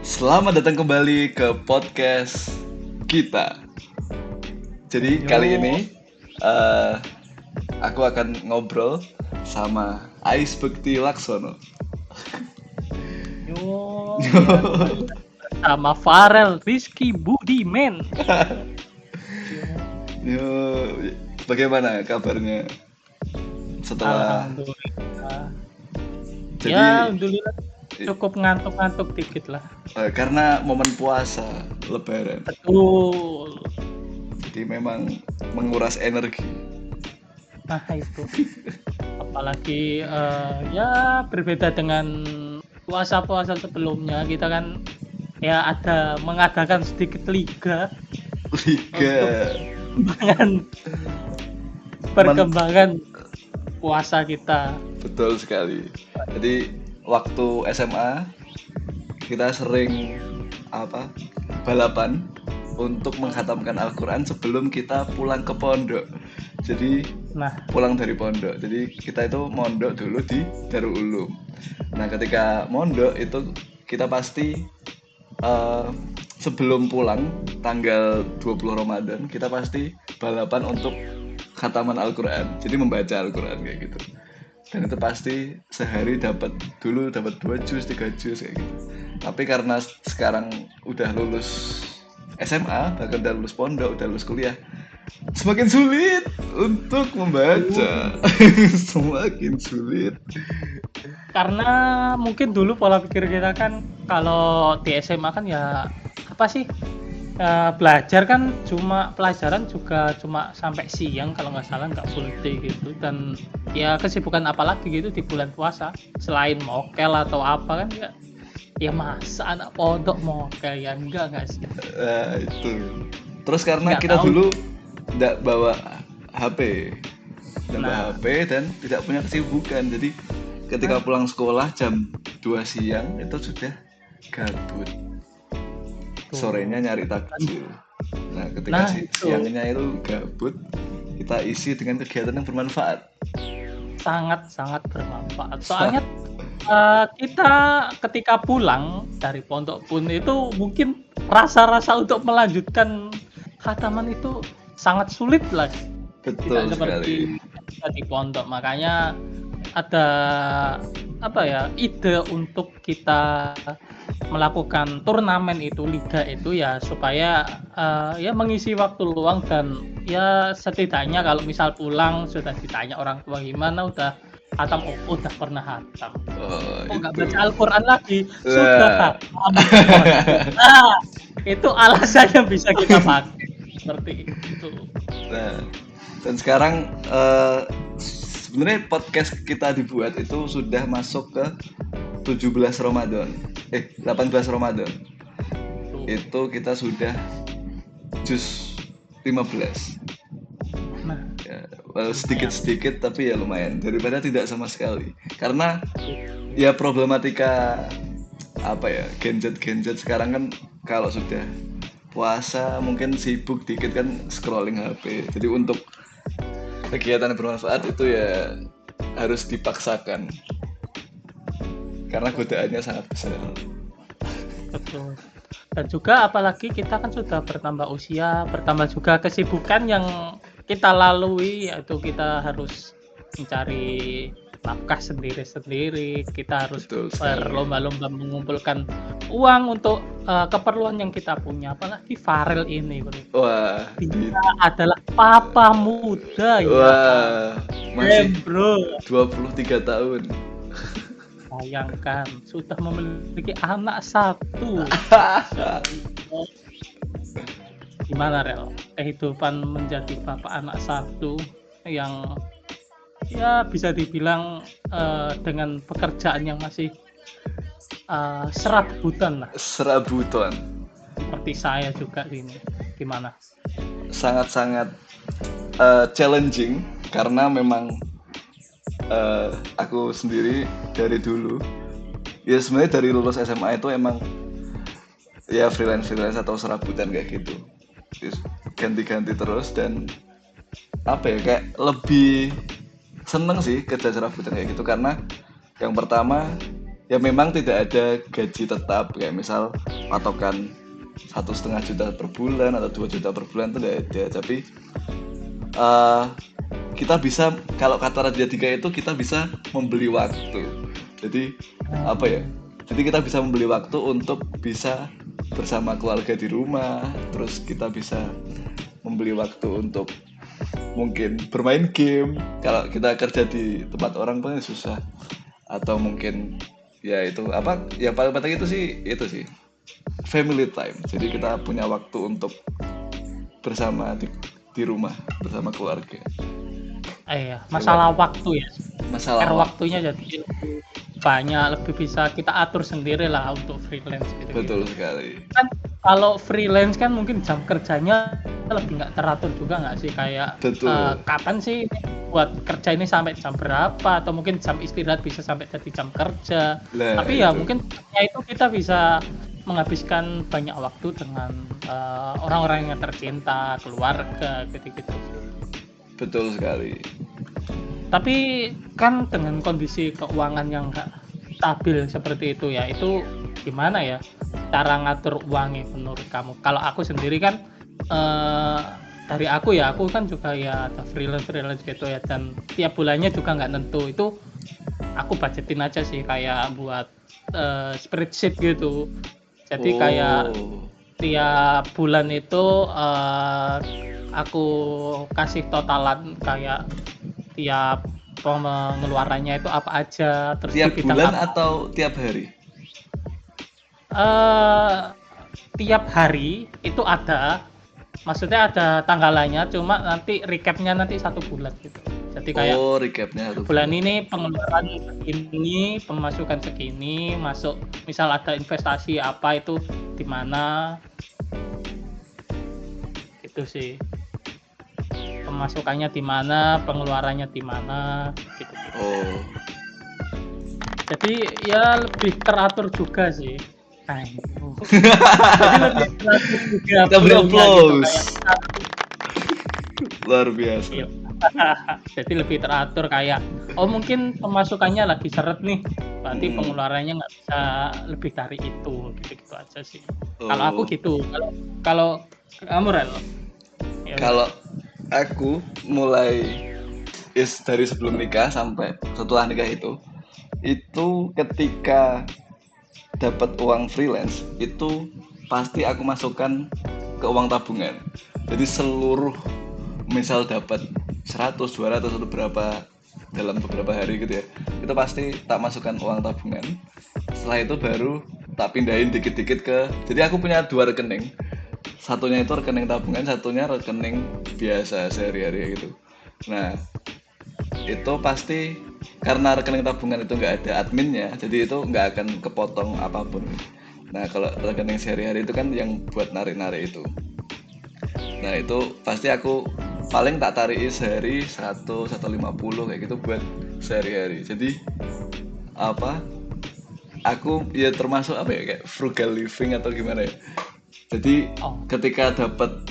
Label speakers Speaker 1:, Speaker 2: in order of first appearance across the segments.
Speaker 1: Selamat datang kembali ke podcast kita. Jadi kali ini eh, aku akan ngobrol sama Ais Bekti Laksono.
Speaker 2: Ya kembali lagi bersama Farel Rizky Budiman.
Speaker 1: Yo, bagaimana kabarnya setelah
Speaker 2: Alhamdulillah. Ya,
Speaker 1: jadi
Speaker 2: alhamdulillah cukup ngantuk-ngantuk dikit lah.
Speaker 1: karena momen puasa Lebaran,
Speaker 2: Betul.
Speaker 1: jadi memang menguras energi.
Speaker 2: Nah, itu. Apalagi ya berbeda dengan puasa-puasa sebelumnya, kita kan ya ada mengadakan sedikit liga untuk
Speaker 1: Liga
Speaker 2: perkembangan
Speaker 1: Men-
Speaker 2: perkembangan puasa kita.
Speaker 1: betul sekali. Jadi waktu SMA kita sering balapan untuk menghatamkan Al-Quran sebelum kita pulang ke pondok. Jadi
Speaker 2: Nah,
Speaker 1: pulang dari pondok. Jadi kita itu mondok dulu di Darul Ulum. Nah, ketika mondok itu kita pasti eh, sebelum pulang tanggal 20 Ramadan kita pasti balapan untuk khataman Al-Quran. Jadi membaca Al-Quran kayak gitu. Dan itu pasti sehari dapat 2 juz 3 juz kayak gitu. Tapi karena sekarang udah lulus SMA, bahkan udah lulus pondok, udah lulus kuliah, semakin sulit untuk membaca. Semakin sulit.
Speaker 2: karena mungkin dulu pola pikir kita kan kalau di SMA kan ya apa sih, belajar kan cuma pelajaran juga cuma sampai siang kalau nggak salah, nggak full day gitu. Dan ya kesibukan apalagi gitu di bulan puasa selain mokel atau apa kan, ya masa anak pondok mokel, ya enggak sih,
Speaker 1: Itu. Terus karena
Speaker 2: nggak
Speaker 1: kita
Speaker 2: tahu.
Speaker 1: dulu tidak bawa HP, tidak bawa
Speaker 2: Nah,
Speaker 1: HP dan tidak punya kesibukan. Jadi ketika pulang sekolah jam 2 siang itu sudah gabut. Sorenya
Speaker 2: tuh.
Speaker 1: nyari takjil. Nah, ketika
Speaker 2: Nah, itu
Speaker 1: siangnya itu gabut, kita isi dengan kegiatan yang bermanfaat.
Speaker 2: sangat-sangat bermanfaat. Soalnya kita ketika pulang dari pondok pun itu mungkin rasa-rasa untuk melanjutkan khataman itu sangat sulit lah, tidak
Speaker 1: Betul sekali.
Speaker 2: seperti ketika di pondok. Makanya ada apa ya, ide untuk kita melakukan turnamen itu, liga itu, ya supaya ya mengisi waktu luang. Dan ya setidaknya kalau misal pulang sudah ditanya orang tua gimana, udah hatam, oh, udah pernah hatam,
Speaker 1: Oh,
Speaker 2: kok nggak
Speaker 1: itu.
Speaker 2: baca Al-Quran lagi, sudah
Speaker 1: Nah,
Speaker 2: hatam pondok. Nah, itu alasan yang bisa kita pakai seperti itu.
Speaker 1: nah. Dan sekarang sebenarnya podcast kita dibuat itu sudah masuk ke 17 Ramadan. 18 Ramadan.
Speaker 2: Tuh.
Speaker 1: Itu kita sudah juz 15.
Speaker 2: Nah,
Speaker 1: Ya,
Speaker 2: lumayan.
Speaker 1: sedikit-sedikit tapi ya lumayan daripada tidak sama sekali. Karena ya problematika gadget sekarang kan kalau sudah puasa mungkin sibuk dikit kan scrolling HP. Jadi untuk kegiatan yang bermanfaat itu ya harus dipaksakan karena godaannya sangat besar.
Speaker 2: Betul. Dan juga apalagi kita kan sudah bertambah usia, bertambah juga kesibukan yang kita lalui, yaitu kita harus mencari nafkah sendiri-sendiri, kita harus
Speaker 1: Betul sekali.
Speaker 2: berlomba-lomba mengumpulkan uang untuk keperluan yang kita punya. Apalagi Farel ini, bro.
Speaker 1: Wah,
Speaker 2: Dia adalah papa muda, ya
Speaker 1: wah masih
Speaker 2: bro.
Speaker 1: 23 tahun.
Speaker 2: Bayangkan sudah memiliki anak satu. Gimana Rel, kehidupan menjadi bapak anak satu yang ya bisa dibilang dengan pekerjaan yang masih serabutan lah,
Speaker 1: Serabutan.
Speaker 2: seperti saya juga ini. Gimana?
Speaker 1: Sangat-sangat challenging karena memang aku sendiri dari dulu ya sebenarnya dari lulus SMA itu emang ya freelance atau serabutan kayak gitu. Terus ganti-ganti terus dan kayak lebih seneng sih kerja serabutan kayak gitu karena yang pertama ya memang tidak ada gaji tetap kayak misal patokan 1,5 juta per bulan atau 2 juta per bulan itu tidak ada, tapi eh, kita bisa, kalau kata Raditya itu kita bisa membeli waktu. Jadi apa ya? Jadi kita bisa membeli waktu untuk bisa bersama keluarga di rumah, terus kita bisa membeli waktu untuk mungkin bermain game. Kalau kita kerja di tempat orang paling susah. Atau mungkin ya itu apa? Yang paling penting itu sih family time. Jadi kita punya waktu untuk bersama di rumah bersama keluarga.
Speaker 2: Iya, masalah waktu ya.
Speaker 1: Masalah
Speaker 2: Waktunya jadi lebih banyak, lebih bisa kita atur sendiri lah untuk freelance gitu.
Speaker 1: Betul sekali.
Speaker 2: Kan kalau freelance kan mungkin jam kerjanya lebih nggak teratur juga nggak sih, kayak kapan sih buat kerja ini sampai jam berapa, atau mungkin jam istirahat bisa sampai jadi jam kerja. Tapi ya mungkin itu kita bisa menghabiskan banyak waktu dengan orang-orang yang tercinta, keluarga gitu-gitu.
Speaker 1: Betul sekali.
Speaker 2: Tapi kan dengan kondisi keuangan yang nggak stabil seperti itu ya, itu gimana ya cara ngatur uangnya menurut kamu? Kalau aku sendiri kan dari aku kan juga ya ada freelance gitu ya, dan tiap bulannya juga nggak nentu, itu aku budgetin aja sih kayak buat spreadsheet gitu. Jadi kayak tiap bulan itu aku kasih totalan kayak tiap pengeluarannya itu apa aja, terus
Speaker 1: tiap
Speaker 2: di
Speaker 1: bulan atau tiap hari?
Speaker 2: Tiap hari itu ada, maksudnya ada tanggalannya, cuma nanti recapnya nanti 1 bulan gitu. Jadi kayak
Speaker 1: recapnya 1
Speaker 2: bulan ini pengeluaran segini, pemasukan segini, masuk misal ada investasi apa itu di mana, itu sih. Pemasukannya di mana, pengeluarannya di mana, gitu. Jadi ya lebih teratur juga sih. Jadi lebih teratur juga.
Speaker 1: Kita beri applause.
Speaker 2: Gitu,
Speaker 1: luar biasa.
Speaker 2: Jadi lebih teratur kayak mungkin pemasukannya lagi seret nih, berarti pengeluarannya nggak bisa lebih dari itu, gitu aja sih. Kalau aku gitu. Kalau kamu Rel?
Speaker 1: Kalau aku mulai dari sebelum nikah sampai setelah nikah itu ketika dapat uang freelance itu pasti aku masukkan ke uang tabungan. Jadi seluruh misal dapat 100, 200 atau berapa dalam beberapa hari gitu ya, itu pasti tak masukkan uang tabungan. Setelah itu baru tak pindahin dikit-dikit jadi aku punya 2 rekening. Satunya itu rekening tabungan, satunya rekening biasa sehari-hari gitu. Nah, itu pasti karena rekening tabungan itu nggak ada adminnya, jadi itu nggak akan kepotong apapun. Nah, kalau rekening sehari-hari itu kan yang buat narik-narik itu. Nah, itu pasti aku paling tak tarik sehari 100, 150 kayak gitu buat sehari-hari. Jadi aku ya termasuk kayak frugal living atau gimana ya. Jadi ketika dapat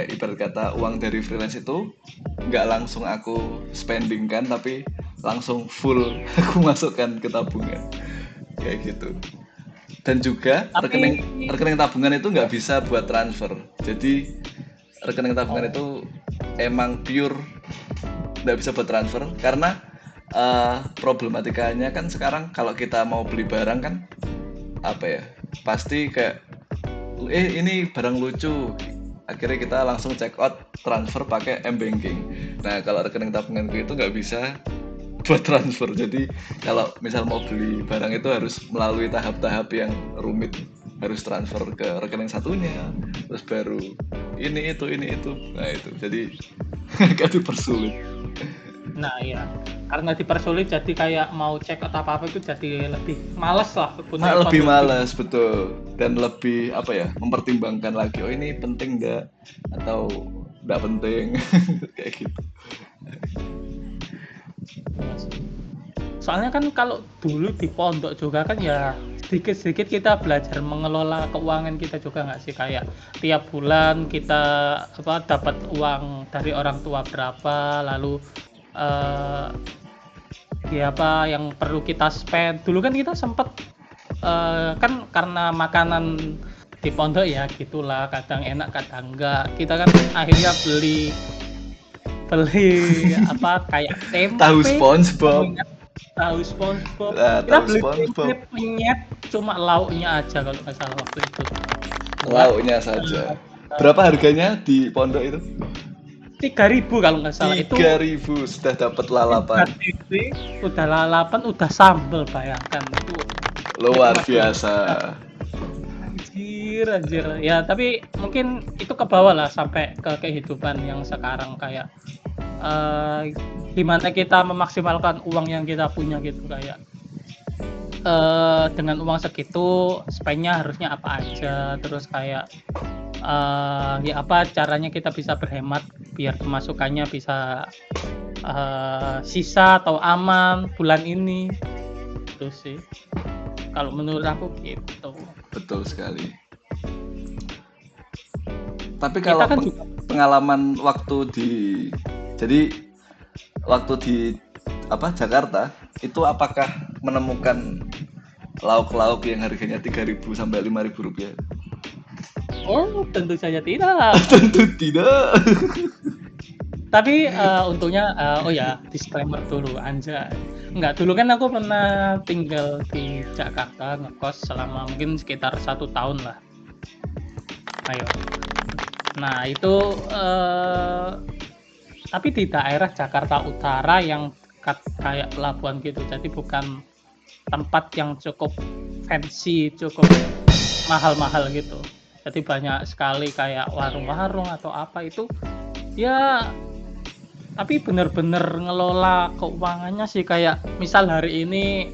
Speaker 1: ibarat kata uang dari freelance itu nggak langsung aku spending kan, tapi langsung full aku masukkan ke tabungan kayak gitu. Dan juga rekening tabungan itu nggak bisa buat transfer. Jadi rekening tabungan itu emang pure nggak bisa buat transfer karena problematikanya kan sekarang kalau kita mau beli barang kan pasti kayak ini barang lucu, akhirnya kita langsung check out transfer pakai m-banking. Nah, kalau rekening tabunganku itu nggak bisa buat transfer. Jadi kalau misal mau beli barang itu harus melalui tahap-tahap yang rumit, harus transfer ke rekening satunya, terus baru ini itu. Nah itu jadi agak dipersulit.
Speaker 2: Nah iya, karena dipersulit jadi kayak mau cek atau apa itu jadi lebih males lah.
Speaker 1: Lebih males, betul. Dan lebih mempertimbangkan lagi, ini penting nggak atau nggak penting kayak gitu.
Speaker 2: Soalnya kan kalau dulu di pondok juga kan ya sedikit-sedikit kita belajar mengelola keuangan kita juga nggak sih, kayak tiap bulan kita dapat uang dari orang tua berapa, lalu ya apa yang perlu kita spend. Dulu kan kita sempet kan karena makanan di pondok ya gitulah, kadang enak kadang enggak. Kita kan akhirnya beli beli apa kayak
Speaker 1: Tahu
Speaker 2: tempe, kamu
Speaker 1: SpongeBob.
Speaker 2: ingat tahu SpongeBob?
Speaker 1: Nah,
Speaker 2: Kita
Speaker 1: tahu
Speaker 2: beli tempe
Speaker 1: SpongeBob.
Speaker 2: penyet cuma lauknya aja kalau nggak salah waktu itu. Buat
Speaker 1: Lauknya saja. Berapa harganya di pondok itu?
Speaker 2: 3.000 kalau nggak salah. Itu
Speaker 1: 3.000 sudah dapat
Speaker 2: udah
Speaker 1: lalapan.
Speaker 2: tempe, udah lalapan, udah sambel, bayangkan itu
Speaker 1: Luar
Speaker 2: nikmat banget.
Speaker 1: biasa.
Speaker 2: Anjir. Ya, tapi mungkin itu ke bawah lah sampai ke kehidupan yang sekarang kayak gimana kita memaksimalkan uang yang kita punya gitu kayak dengan uang segitu spendnya harusnya apa aja, terus kayak ya apa caranya kita bisa berhemat biar pemasukannya bisa sisa atau aman bulan ini. Itu sih kalau menurut aku gitu.
Speaker 1: Betul sekali. Tapi
Speaker 2: Kita
Speaker 1: kalau
Speaker 2: kan juga
Speaker 1: pengalaman jadi waktu di Jakarta itu apakah menemukan lauk-lauk yang harganya 3.000 sampai 5.000 rupiah?
Speaker 2: tentu saja tidak.
Speaker 1: Tentu tidak.
Speaker 2: Tapi untungnya oh ya disclaimer dulu anjay. Enggak, dulu kan aku pernah tinggal di Jakarta ngekos selama mungkin sekitar 1 tahun lah. Ayo. Nah itu tapi di daerah Jakarta Utara yang dekat kayak pelabuhan gitu. Jadi bukan tempat yang cukup fancy, cukup mahal-mahal gitu. Jadi banyak sekali kayak warung-warung atau apa itu ya, tapi bener-bener ngelola keuangannya sih kayak misal hari ini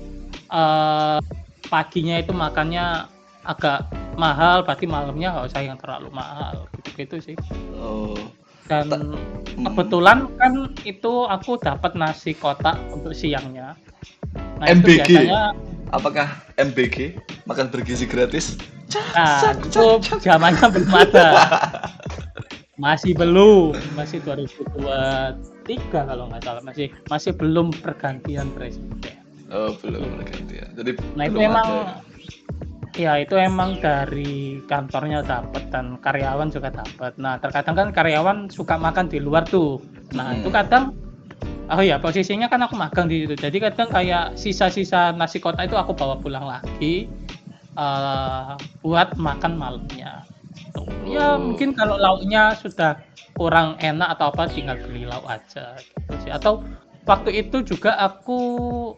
Speaker 2: paginya itu makannya agak mahal, berarti malamnya nggak usah yang terlalu mahal gitu sih.
Speaker 1: Oh,
Speaker 2: Dan kebetulan kan itu aku dapat nasi kotak untuk siangnya. Nah itu
Speaker 1: MBG.
Speaker 2: biasanya
Speaker 1: Apakah MBG? Makan bergizi gratis?
Speaker 2: itu zamannya belum ada. Masih 2023 kalau nggak salah, masih belum pergantian presiden.
Speaker 1: Oh, belum berganti ya. Jadi
Speaker 2: Nah itu
Speaker 1: belum
Speaker 2: emang
Speaker 1: ada.
Speaker 2: ya itu emang dari kantornya dapat dan karyawan juga dapat. Nah terkadang kan karyawan suka makan di luar tuh. Nah itu kadang posisinya kan aku magang di situ. Jadi kadang kayak sisa-sisa nasi kotak itu aku bawa pulang lagi buat makan malamnya. Tuh. Ya mungkin kalau lauknya sudah kurang enak atau apa tinggal beli lauk aja gitu sih. Atau waktu itu juga aku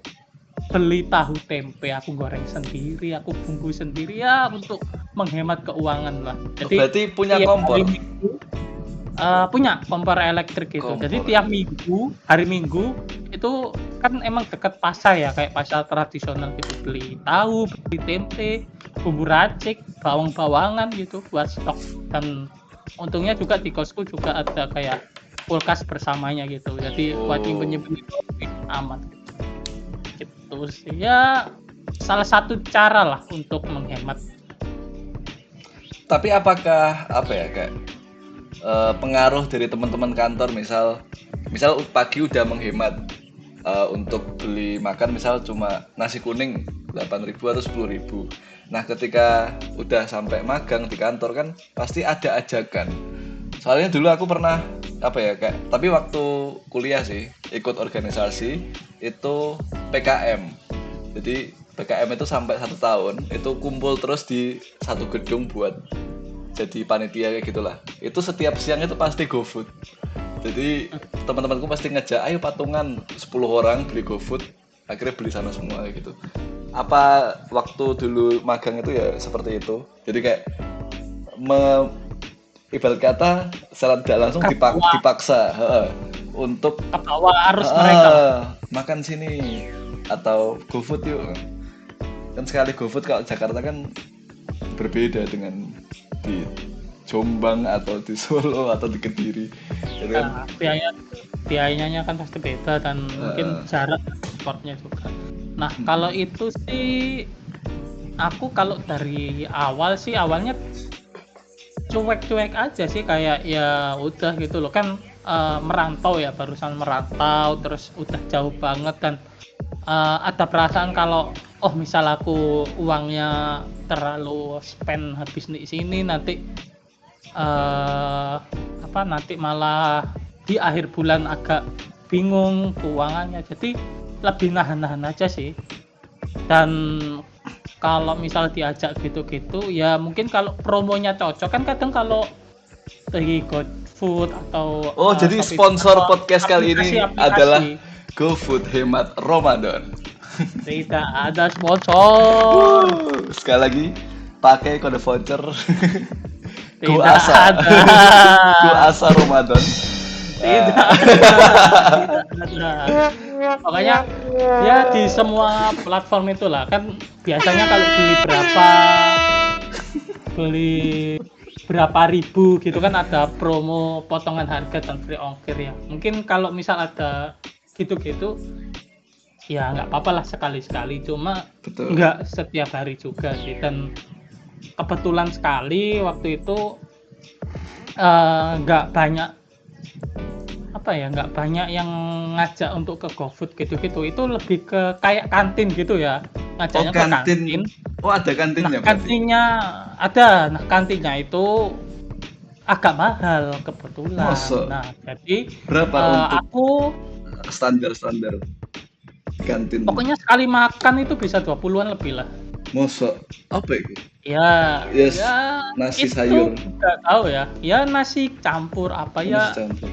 Speaker 2: beli tahu tempe, aku goreng sendiri, aku bumbu sendiri ya untuk menghemat keuangan lah. Jadi
Speaker 1: berarti punya
Speaker 2: tiap
Speaker 1: kompor?
Speaker 2: hari Minggu punya kompor elektrik gitu. Jadi tiap minggu, hari Minggu itu kan emang deket pasar ya, kayak pasar tradisional gitu. Beli tahu, beli tempe, bumbu racik, bawang-bawangan gitu buat stok. Dan untungnya juga di kosku juga ada kayak kulkas bersamanya gitu. Jadi buat nyimpen-nyimpen itu aman gitu sih. Ya salah satu cara lah untuk menghemat.
Speaker 1: Tapi apakah kayak pengaruh dari teman-teman kantor misal pagi udah menghemat untuk beli makan misal cuma nasi kuning 8.000 atau 10.000. Nah ketika udah sampai magang di kantor kan pasti ada ajakan. Soalnya dulu aku pernah tapi waktu kuliah sih ikut organisasi itu PKM. Jadi PKM itu sampai 1 tahun itu kumpul terus di satu gedung buat jadi panitia kayak gitulah. Itu setiap siang itu pasti GoFood. Jadi teman-temanku pasti ngejak, ayo patungan 10 orang beli GoFood. Akhirnya beli sana semua gitu. Apa waktu dulu magang itu ya seperti itu. Jadi kayak ibarat kata secara tidak langsung dipaksa untuk
Speaker 2: kebawa arus mereka
Speaker 1: makan sini atau GoFood yuk. Kan sekali GoFood kalau Jakarta kan berbeda dengan di Jombang atau di Solo atau di Kediri. Jadi kan
Speaker 2: biayanya kan pasti beda dan mungkin jarak transportnya juga. Nah kalau itu sih aku kalau dari awalnya cuek-cuek aja sih kayak ya udah gitu loh kan merantau ya barusan merantau terus udah jauh banget dan ada perasaan kalau misal aku uangnya terlalu spend habis di sini nanti nanti malah di akhir bulan agak bingung keuangannya, jadi lebih nahan-nahan aja sih. Dan kalau misal diajak gitu-gitu ya mungkin kalau promonya cocok kan, kadang kalau dari GoFood atau
Speaker 1: Jadi
Speaker 2: Shopee
Speaker 1: sponsor
Speaker 2: atau
Speaker 1: podcast kali ini adalah
Speaker 2: aplikasi.
Speaker 1: GoFood Hemat Ramadan.
Speaker 2: Tidak ada sponsor.
Speaker 1: Sekali lagi pakai kode voucher
Speaker 2: Tidak
Speaker 1: Goasa.
Speaker 2: ada.
Speaker 1: Goasa Ramadan.
Speaker 2: Tidak ada. Tidak ada. Makanya ya di semua platform itulah kan biasanya kalau beli berapa ribu gitu kan ada promo potongan harga dan free ongkir ya. Mungkin kalau misal ada gitu-gitu ya nggak apa-apa lah sekali-sekali, cuma
Speaker 1: Betul.
Speaker 2: nggak setiap hari juga sih. Dan kebetulan sekali waktu itu nggak banyak yang ngajak untuk ke GoFood gitu-gitu, itu lebih ke kayak kantin gitu ya, ngajaknya ke kantin.
Speaker 1: Ada kantinnya.
Speaker 2: Nah, kantinnya ada. Nah, kantinnya itu agak mahal kebetulan.
Speaker 1: Masa?
Speaker 2: Nah, jadi
Speaker 1: berapa untuk
Speaker 2: aku
Speaker 1: standar kantin?
Speaker 2: pokoknya sekali makan itu bisa 20-an lebih lah.
Speaker 1: Masa? Apa itu?
Speaker 2: Ya,
Speaker 1: Yes,
Speaker 2: ya
Speaker 1: nasi
Speaker 2: itu
Speaker 1: sayur.
Speaker 2: nggak tahu ya. Ya nasi campur apa ya?
Speaker 1: Nasi campur.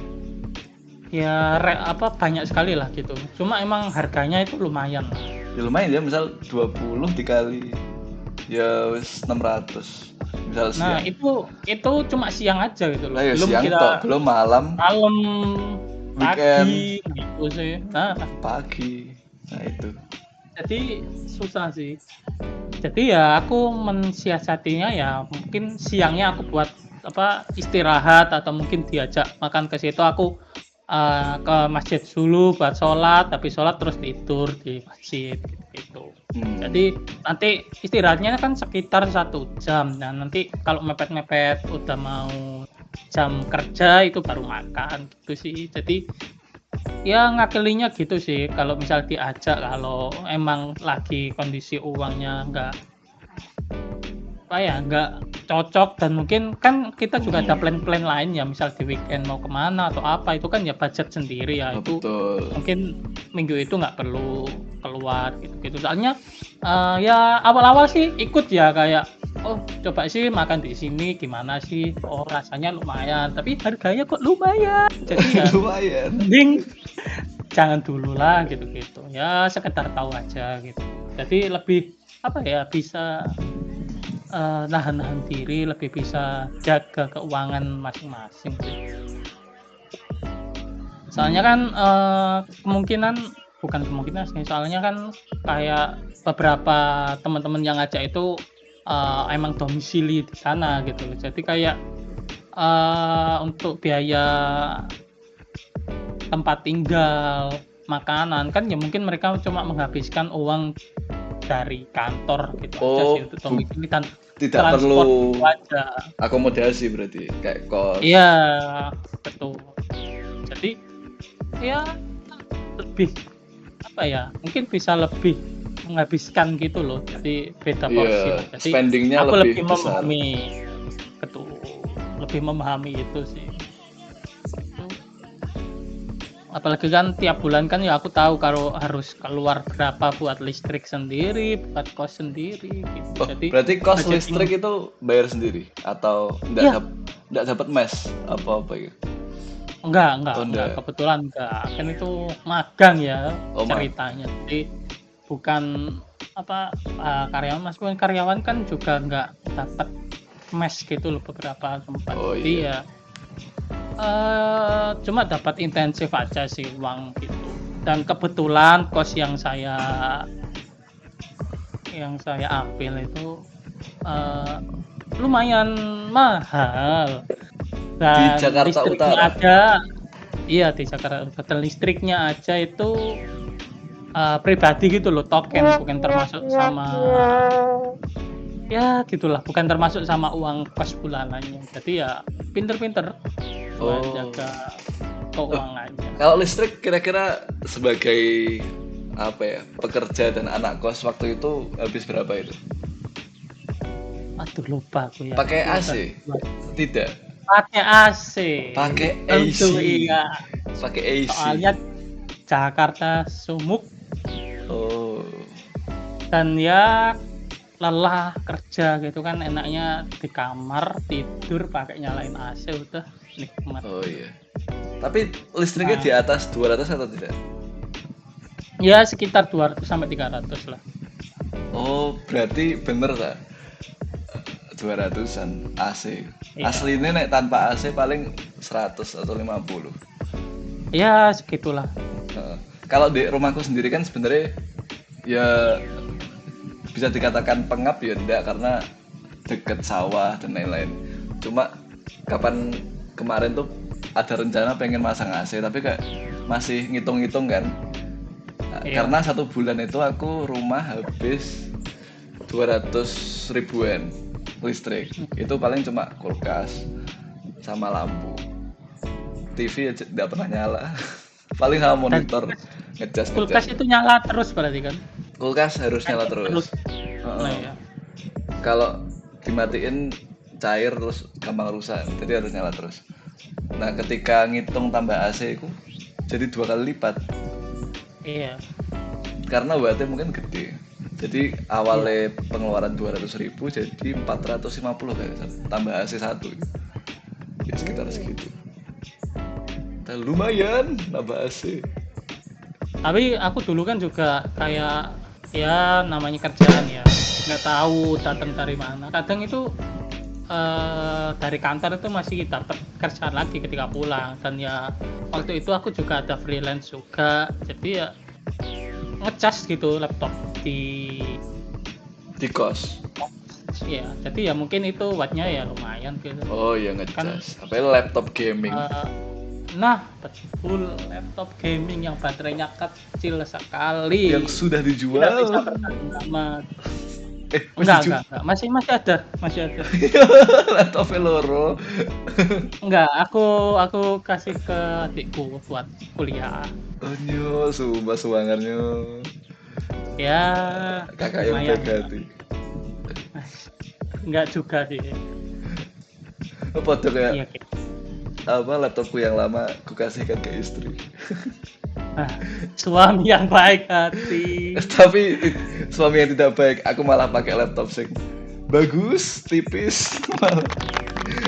Speaker 2: Ya banyak sekali lah gitu. Cuma emang harganya itu lumayan.
Speaker 1: Ya lumayan ya, misal 20 dikali ya wis 600. Misal
Speaker 2: Nah,
Speaker 1: siang.
Speaker 2: itu cuma siang aja gitu loh.
Speaker 1: Nah, ya
Speaker 2: Belum
Speaker 1: siang
Speaker 2: kita
Speaker 1: toh, belum malam,
Speaker 2: pagi
Speaker 1: weekend,
Speaker 2: gitu sih. Nah,
Speaker 1: pagi. Nah, itu.
Speaker 2: jadi susah sih. Jadi ya aku mensiasatinya ya mungkin siangnya aku buat istirahat atau mungkin diajak makan ke situ, aku ke masjid dulu buat sholat, tapi sholat terus tidur di masjid gitu. Jadi nanti istirahatnya kan sekitar 1 jam. Nah nanti kalau mepet-mepet udah mau jam kerja itu baru makan gitu sih. Jadi ya ngakelinya gitu sih kalau misal diajak, kalau emang lagi kondisi uangnya nggak cocok. Dan mungkin kan kita juga ada plan-plan lain ya, misal di weekend mau kemana atau apa, itu kan ya budget sendiri ya. Itu
Speaker 1: betul.
Speaker 2: mungkin minggu itu nggak perlu keluar gitu. Soalnya ya awal-awal sih ikut ya, kayak coba sih makan di sini gimana sih, rasanya lumayan tapi harganya kok lumayan, jadi ya
Speaker 1: lumayan.
Speaker 2: mending jangan dulu lah gitu ya, sekedar tahu aja gitu. Jadi lebih bisa nahan diri, lebih bisa jaga keuangan masing-masing sih. Soalnya kan bukan kemungkinan sih, soalnya kan kayak beberapa teman-teman yang ngajak itu emang domisili di sana gitu. Jadi kayak untuk biaya tempat tinggal, makanan kan ya mungkin mereka cuma menghabiskan uang dari kantor gitu aja sih untuk domisili dan
Speaker 1: tidak perlu
Speaker 2: aja.
Speaker 1: Akomodasi berarti kayak kos.
Speaker 2: Iya, betul. Jadi ya lebih mungkin bisa lebih menghabiskan gitu loh, jadi beda porsi lah. Jadi
Speaker 1: spendingnya
Speaker 2: aku
Speaker 1: lebih besar.
Speaker 2: lebih memahami itu sih. Apalagi kan tiap bulan kan ya aku tahu kalau harus keluar berapa buat listrik sendiri, buat kos sendiri gitu. Jadi
Speaker 1: berarti kos listrik itu bayar sendiri atau enggak dapat mes apa gitu?
Speaker 2: Enggak, kebetulan enggak. Kan itu magang ya ceritanya. Jadi bukan karyawan, meskipun karyawan kan juga enggak dapat mes gitu loh beberapa tempat. Jadi ya cuma dapat intensif aja sih uang gitu. Dan kebetulan kos yang saya ambil itu lumayan mahal. Dan
Speaker 1: di Jakarta
Speaker 2: listriknya
Speaker 1: Utara.
Speaker 2: Di Jakarta Utara. Listriknya aja itu pribadi gitu loh, token, bukan termasuk sama ya gitulah, bukan termasuk sama uang kos bulanannya. Jadi ya pinter-pinter buat jaga keuangannya.
Speaker 1: Kalau listrik kira-kira sebagai apa ya, pekerja dan anak kos waktu itu habis berapa itu?
Speaker 2: Aduh lupa aku ya.
Speaker 1: Pakai
Speaker 2: Itu udah
Speaker 1: AC? Tidak.
Speaker 2: pakai AC.
Speaker 1: Pakai AC.
Speaker 2: Tentu iya.
Speaker 1: Pakai AC.
Speaker 2: Soalnya Jakarta sumuk
Speaker 1: Oh.
Speaker 2: dan ya lelah kerja gitu kan, enaknya di kamar tidur pakai nyalain AC udah nikmat.
Speaker 1: Oh iya. Tapi listriknya
Speaker 2: Nah,
Speaker 1: di atas 200 atau tidak?
Speaker 2: ya sekitar 200 sampai 300 lah.
Speaker 1: Oh, berarti bener tak? 200-an AC.
Speaker 2: Iya.
Speaker 1: Aslinya nek tanpa AC paling 100 atau 50.
Speaker 2: Ya segitulah.
Speaker 1: Kalau di rumahku sendiri kan sebenarnya ya bisa dikatakan pengap ya enggak, karena deket sawah dan lain-lain. Cuma kapan kemarin tuh ada rencana pengen masang AC tapi kayak masih ngitung-ngitung kan.
Speaker 2: Iya.
Speaker 1: Karena 1 bulan itu aku rumah habis 200 ribuan listrik. Itu paling cuma kulkas sama lampu. TV aja tidak pernah nyala. Paling sama monitor ngecas.
Speaker 2: Kulkas itu nyala terus berarti kan?
Speaker 1: Kulkas harus nyala terus.
Speaker 2: Nah, ya.
Speaker 1: Kalau dimatiin cair terus gampang rusak, jadi harus nyala terus. Nah, ketika ngitung tambah AC itu jadi 2 kali lipat.
Speaker 2: Iya.
Speaker 1: Karena wattnya mungkin gede. Jadi awalnya pengeluaran 200.000 jadi 450 kayak tambah AC 1. Ya sekitar segitu. Nah, lumayan tambah AC.
Speaker 2: Tapi aku dulu kan juga kayak ya namanya kerjaan ya, nggak tahu datang dari mana. Kadang itu dari kantor itu masih dapat kerjaan lagi ketika pulang, dan ya waktu itu aku juga ada freelance juga, jadi ya ngecas gitu laptop di
Speaker 1: kos.
Speaker 2: ya, jadi ya mungkin itu wattnya ya lumayan gitu.
Speaker 1: Oh iya ngecas. Apalagi laptop gaming.
Speaker 2: Nah, betul, laptop gaming yang baterainya kecil sekali.
Speaker 1: Yang sudah dijual.
Speaker 2: Tidak bisa bertahan lama. Enggak. Masih ada.
Speaker 1: Laptop Veloro.
Speaker 2: Enggak, aku kasih ke adikku buat kuliah.
Speaker 1: Oh nyo, sumpah suangannya.
Speaker 2: Ya,
Speaker 1: Kakak yang baik hati.
Speaker 2: Enggak juga sih.
Speaker 1: Foto kayak
Speaker 2: Iya,
Speaker 1: apa, laptopku yang lama aku kasihkan ke istri.
Speaker 2: Suami yang baik hati.
Speaker 1: Tapi suami yang tidak baik, aku malah pakai laptop sing bagus, tipis.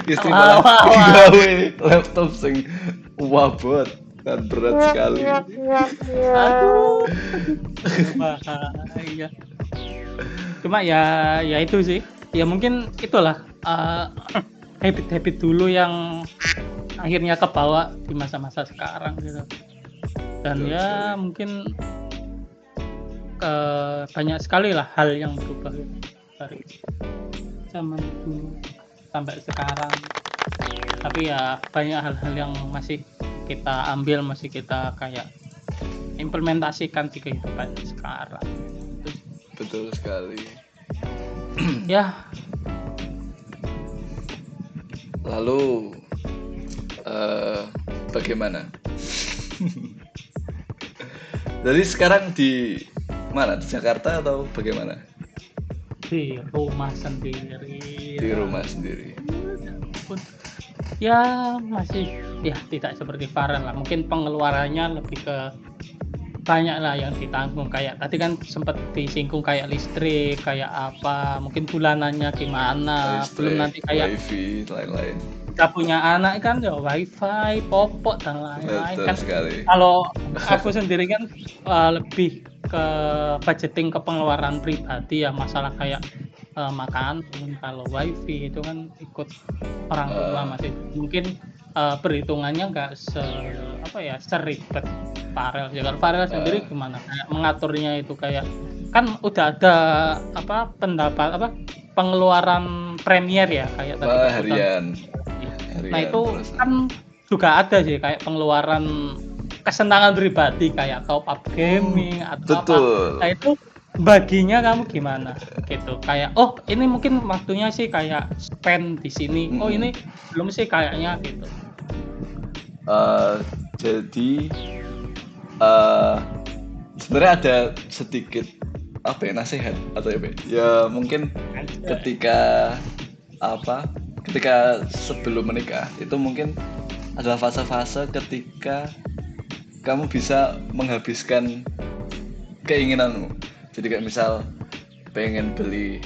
Speaker 1: Istri malah gawe laptop sing wabot dan berat sekali.
Speaker 2: Aduh, bahaya. Cuma ya itu sih. Ya mungkin itulah habit-habit dulu yang akhirnya kebawa di masa-masa sekarang gitu. Dan
Speaker 1: Betul
Speaker 2: ya
Speaker 1: sekali.
Speaker 2: mungkin banyak sekali lah hal yang berubah gitu, dari zaman dulu sampai sekarang. Tapi ya banyak hal-hal yang masih kita ambil, masih kita kayak implementasikan di kehidupan sekarang.
Speaker 1: Betul sekali.
Speaker 2: Ya.
Speaker 1: Lalu bagaimana? Jadi sekarang di mana? Di Jakarta atau bagaimana?
Speaker 2: Di rumah sendiri.
Speaker 1: Di rumah sendiri.
Speaker 2: Ya masih ya tidak seperti Farhan lah. Mungkin pengeluarannya lebih ke banyak lah yang ditanggung, kayak tadi kan sempat disinggung kayak listrik, kayak apa, mungkin bulanannya gimana.
Speaker 1: Listrik,
Speaker 2: belum nanti kayak
Speaker 1: wifi, lain-lain.
Speaker 2: kita punya anak kan ya wifi, popok dan lain-lain.
Speaker 1: Betul
Speaker 2: Kan
Speaker 1: sekali.
Speaker 2: kalau aku sendiri kan lebih ke budgeting ke pengeluaran pribadi ya, masalah kayak makan. Kalau wifi itu kan ikut orang tua masih mungkin perhitungannya nggak seribet Farel. Ya kalau Farel sendiri gimana kayak mengaturnya itu, kayak kan udah ada pengeluaran premier ya, kayak tadi
Speaker 1: harian.
Speaker 2: Nah itu kan juga ada sih kayak pengeluaran kesenangan pribadi kayak top up gaming atau apa. Nah itu baginya kamu gimana gitu, kayak oh ini mungkin waktunya sih kayak spend di sini, oh ini belum sih kayaknya gitu.
Speaker 1: Jadi sebenarnya ada sedikit apa ya nasihat atau apa ya? Ya mungkin ketika apa ketika sebelum menikah itu mungkin adalah fase-fase ketika kamu bisa menghabiskan keinginanmu. Jadi kayak misal pengen beli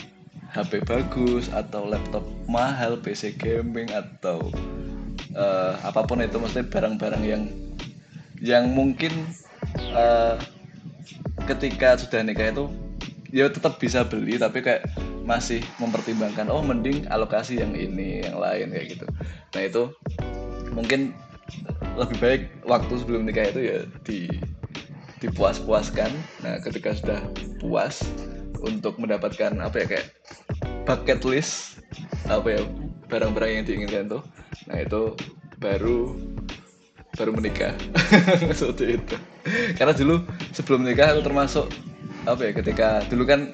Speaker 1: HP bagus atau laptop mahal, PC gaming atau apapun itu, maksudnya barang-barang yang mungkin eh, ketika sudah nikah itu ya tetap bisa beli tapi kayak masih mempertimbangkan oh mending alokasi yang ini yang lain kayak gitu. Nah itu mungkin lebih baik waktu sebelum nikah itu ya dipuas-puaskan. Nah ketika sudah puas untuk mendapatkan apa ya kayak bucket list apa ya barang-barang yang diinginkan tuh, nah itu baru menikah. Seperti itu. Karena dulu sebelum nikah aku termasuk apa ya ketika dulu kan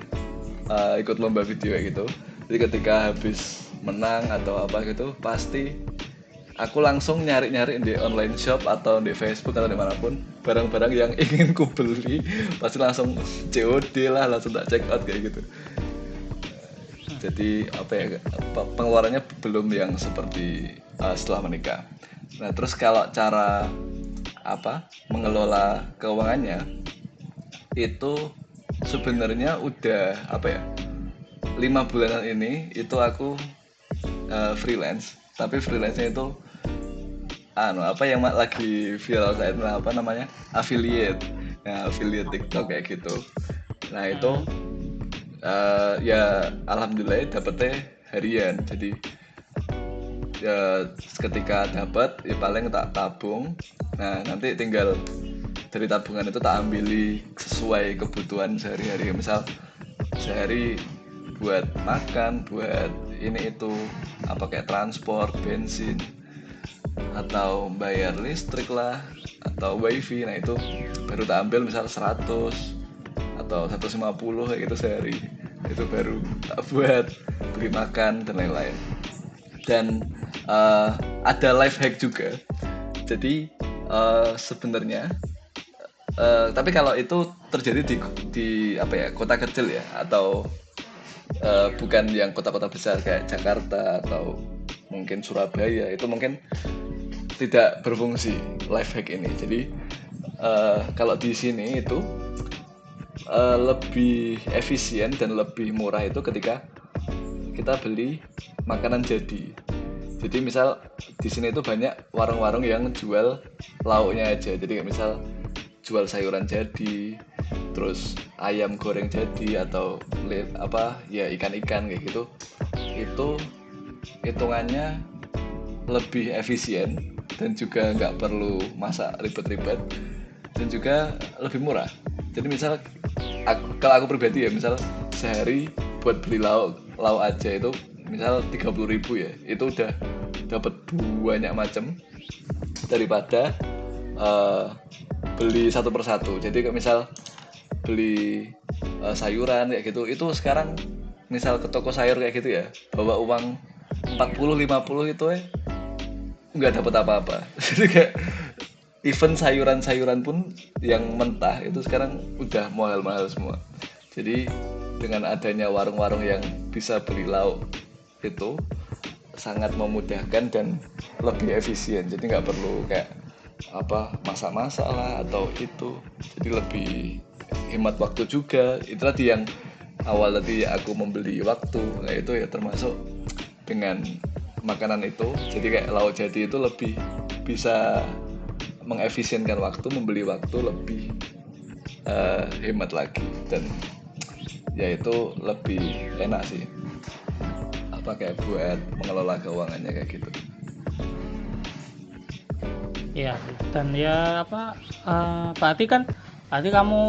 Speaker 1: ikut lomba video kayak gitu. Jadi ketika habis menang atau apa gitu pasti aku langsung nyari-nyari di online shop atau di Facebook atau dimanapun barang-barang yang ingin ku beli, pasti langsung COD lah, langsung tak check out kayak gitu. Jadi apa ya pengeluarannya belum yang seperti setelah menikah. Nah terus kalau cara apa mengelola keuangannya itu sebenarnya udah apa ya 5 bulanan ini itu aku freelance, tapi freelance-nya itu apa yang lagi viral saat ini apa namanya affiliate. Nah affiliate TikTok kayak gitu. Nah itu ya alhamdulillah dapetnya harian. Jadi ya ketika dapat ya paling tak tabung. Nah nanti tinggal dari tabungan itu tak ambili sesuai kebutuhan sehari-hari. Misal sehari buat makan, buat ini itu apa kayak transport, bensin atau bayar listrik lah atau wifi. Nah itu baru tak ambil misal 100 atau 150 kayak gitu sehari. Itu baru tak buat beli makan dan lain-lain. Dan ada life hack juga. Jadi sebenarnya tapi kalau itu terjadi di apa ya kota kecil ya atau bukan yang kota-kota besar kayak Jakarta atau mungkin Surabaya, itu mungkin tidak berfungsi life hack ini. Jadi kalau di sini itu lebih efisien dan lebih murah itu ketika kita beli makanan jadi. Jadi misal di sini itu banyak warung-warung yang jual lauknya aja. Jadi kayak misal jual sayuran jadi, terus ayam goreng jadi atau apa ya ikan-ikan kayak gitu. Itu hitungannya lebih efisien dan juga nggak perlu masak ribet-ribet dan juga lebih murah. Jadi misal kalau aku pribadi ya misal sehari buat beli lauk aja itu misal 30.000 ya, itu udah dapat banyak macam daripada beli satu persatu. Jadi kalau misal beli sayuran kayak gitu itu sekarang misal ke toko sayur kayak gitu ya bawa uang 40-50 itu nggak dapat apa-apa. Jadi kayak even sayuran-sayuran pun yang mentah itu sekarang udah mahal-mahal semua. Jadi dengan adanya warung-warung yang bisa beli lauk itu sangat memudahkan dan lebih efisien. Jadi nggak perlu kayak apa masak-masak lah atau itu. Jadi lebih hemat waktu juga. Itu tadi yang awal tadi aku membeli waktu. Nah itu ya termasuk dengan makanan itu. Jadi kayak lauk jadi itu lebih bisa mengefisienkan waktu, membeli waktu lebih hemat lagi dan ya itu lebih enak sih apa kayak buat mengelola keuangannya kayak gitu.
Speaker 2: Ya, dan ya apa berarti kamu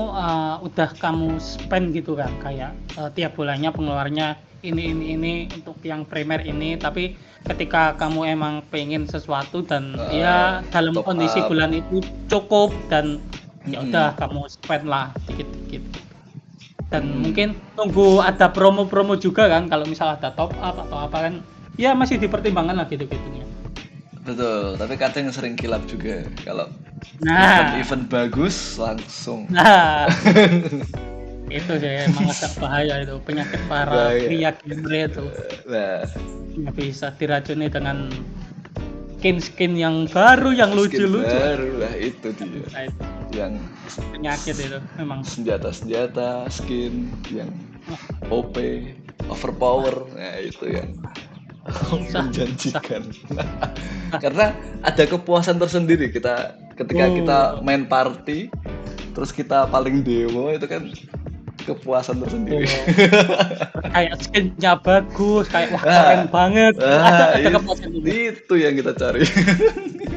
Speaker 2: udah kamu spend gitu kan kayak tiap bulannya pengeluarannya ini untuk yang primer ini, tapi ketika kamu emang pengen sesuatu dan ya dalam kondisi
Speaker 1: up.
Speaker 2: bulan itu cukup dan ya udah kamu spend lah dikit-dikit. Dan mungkin tunggu ada promo-promo juga kan kalau misal ada top up atau apa kan ya masih dipertimbangkan lah gitu-gitunya.
Speaker 1: Betul, tapi kadang sering kilap juga. Kalau
Speaker 2: Nah,
Speaker 1: event bagus langsung
Speaker 2: nah itu sih emang agak bahaya itu penyakit para
Speaker 1: bahaya.
Speaker 2: pria gamer itu.
Speaker 1: Nah,
Speaker 2: Nggak bisa diracuni dengan skin yang baru yang
Speaker 1: skin
Speaker 2: lucu-lucu.
Speaker 1: baru lah itu
Speaker 2: Nggak
Speaker 1: dia.
Speaker 2: bisa itu
Speaker 1: Yang
Speaker 2: penyakit itu memang.
Speaker 1: senjata-senjata, skin yang
Speaker 2: Wah,
Speaker 1: OP, overpower, nah itu yang
Speaker 2: susah, susah.
Speaker 1: menjanjikan. Karena ada kepuasan tersendiri ketika kita
Speaker 2: Oh,
Speaker 1: main party, terus kita paling dewa itu kan kepuasan tersendiri.
Speaker 2: oh. Kayak skinnya bagus, kayak wah keren
Speaker 1: Nah,
Speaker 2: banget. Gitu. Ada kepuasan itu.
Speaker 1: itu yang kita cari.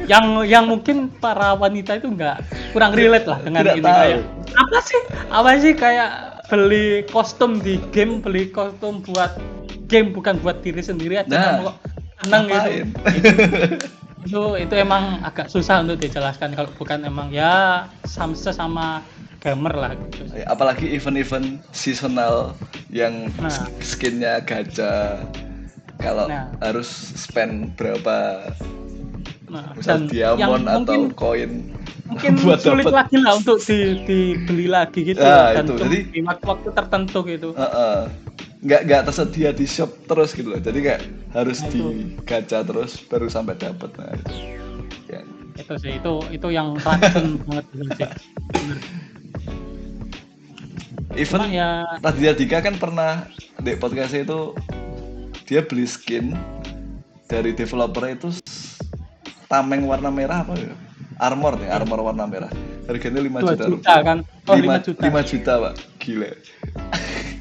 Speaker 2: Yang mungkin para wanita itu nggak kurang relate lah dengan
Speaker 1: Tidak
Speaker 2: ini
Speaker 1: tahu.
Speaker 2: kayak apa sih kayak beli kostum di game, beli kostum buat game bukan buat diri sendiri aja kamu
Speaker 1: Nah,
Speaker 2: kok seneng gitu.
Speaker 1: ngapain?
Speaker 2: Itu emang agak susah untuk dijelaskan kalau bukan emang ya sesama gamer lah gitu.
Speaker 1: Apalagi event-event seasonal yang
Speaker 2: Nah,
Speaker 1: skinnya gacha, kalau
Speaker 2: nah,
Speaker 1: harus spend berapa misal
Speaker 2: dan yang
Speaker 1: diamond atau
Speaker 2: mungkin
Speaker 1: koin buat
Speaker 2: sulit
Speaker 1: dapat.
Speaker 2: lagi lah untuk dibeli lagi gitu loh
Speaker 1: Nah
Speaker 2: dan
Speaker 1: itu
Speaker 2: cuma
Speaker 1: jadi
Speaker 2: di waktu-waktu tertentu gitu.
Speaker 1: nggak tersedia di shop terus gitu loh, jadi kayak harus
Speaker 2: Nah, itu
Speaker 1: di gacha terus baru sampai dapat. Nah itu ya.
Speaker 2: itu sih itu yang racun banget itu sih. Bener. Cuma
Speaker 1: Even
Speaker 2: ya
Speaker 1: Raditya Dika kan pernah di podcastnya itu dia beli skin dari developer itu tameng warna merah apa ya, armor warna merah, harganya 5
Speaker 2: 2
Speaker 1: juta
Speaker 2: juta
Speaker 1: rupiah.
Speaker 2: kan. Oh, 5 juta.
Speaker 1: 5 juta pak, gila.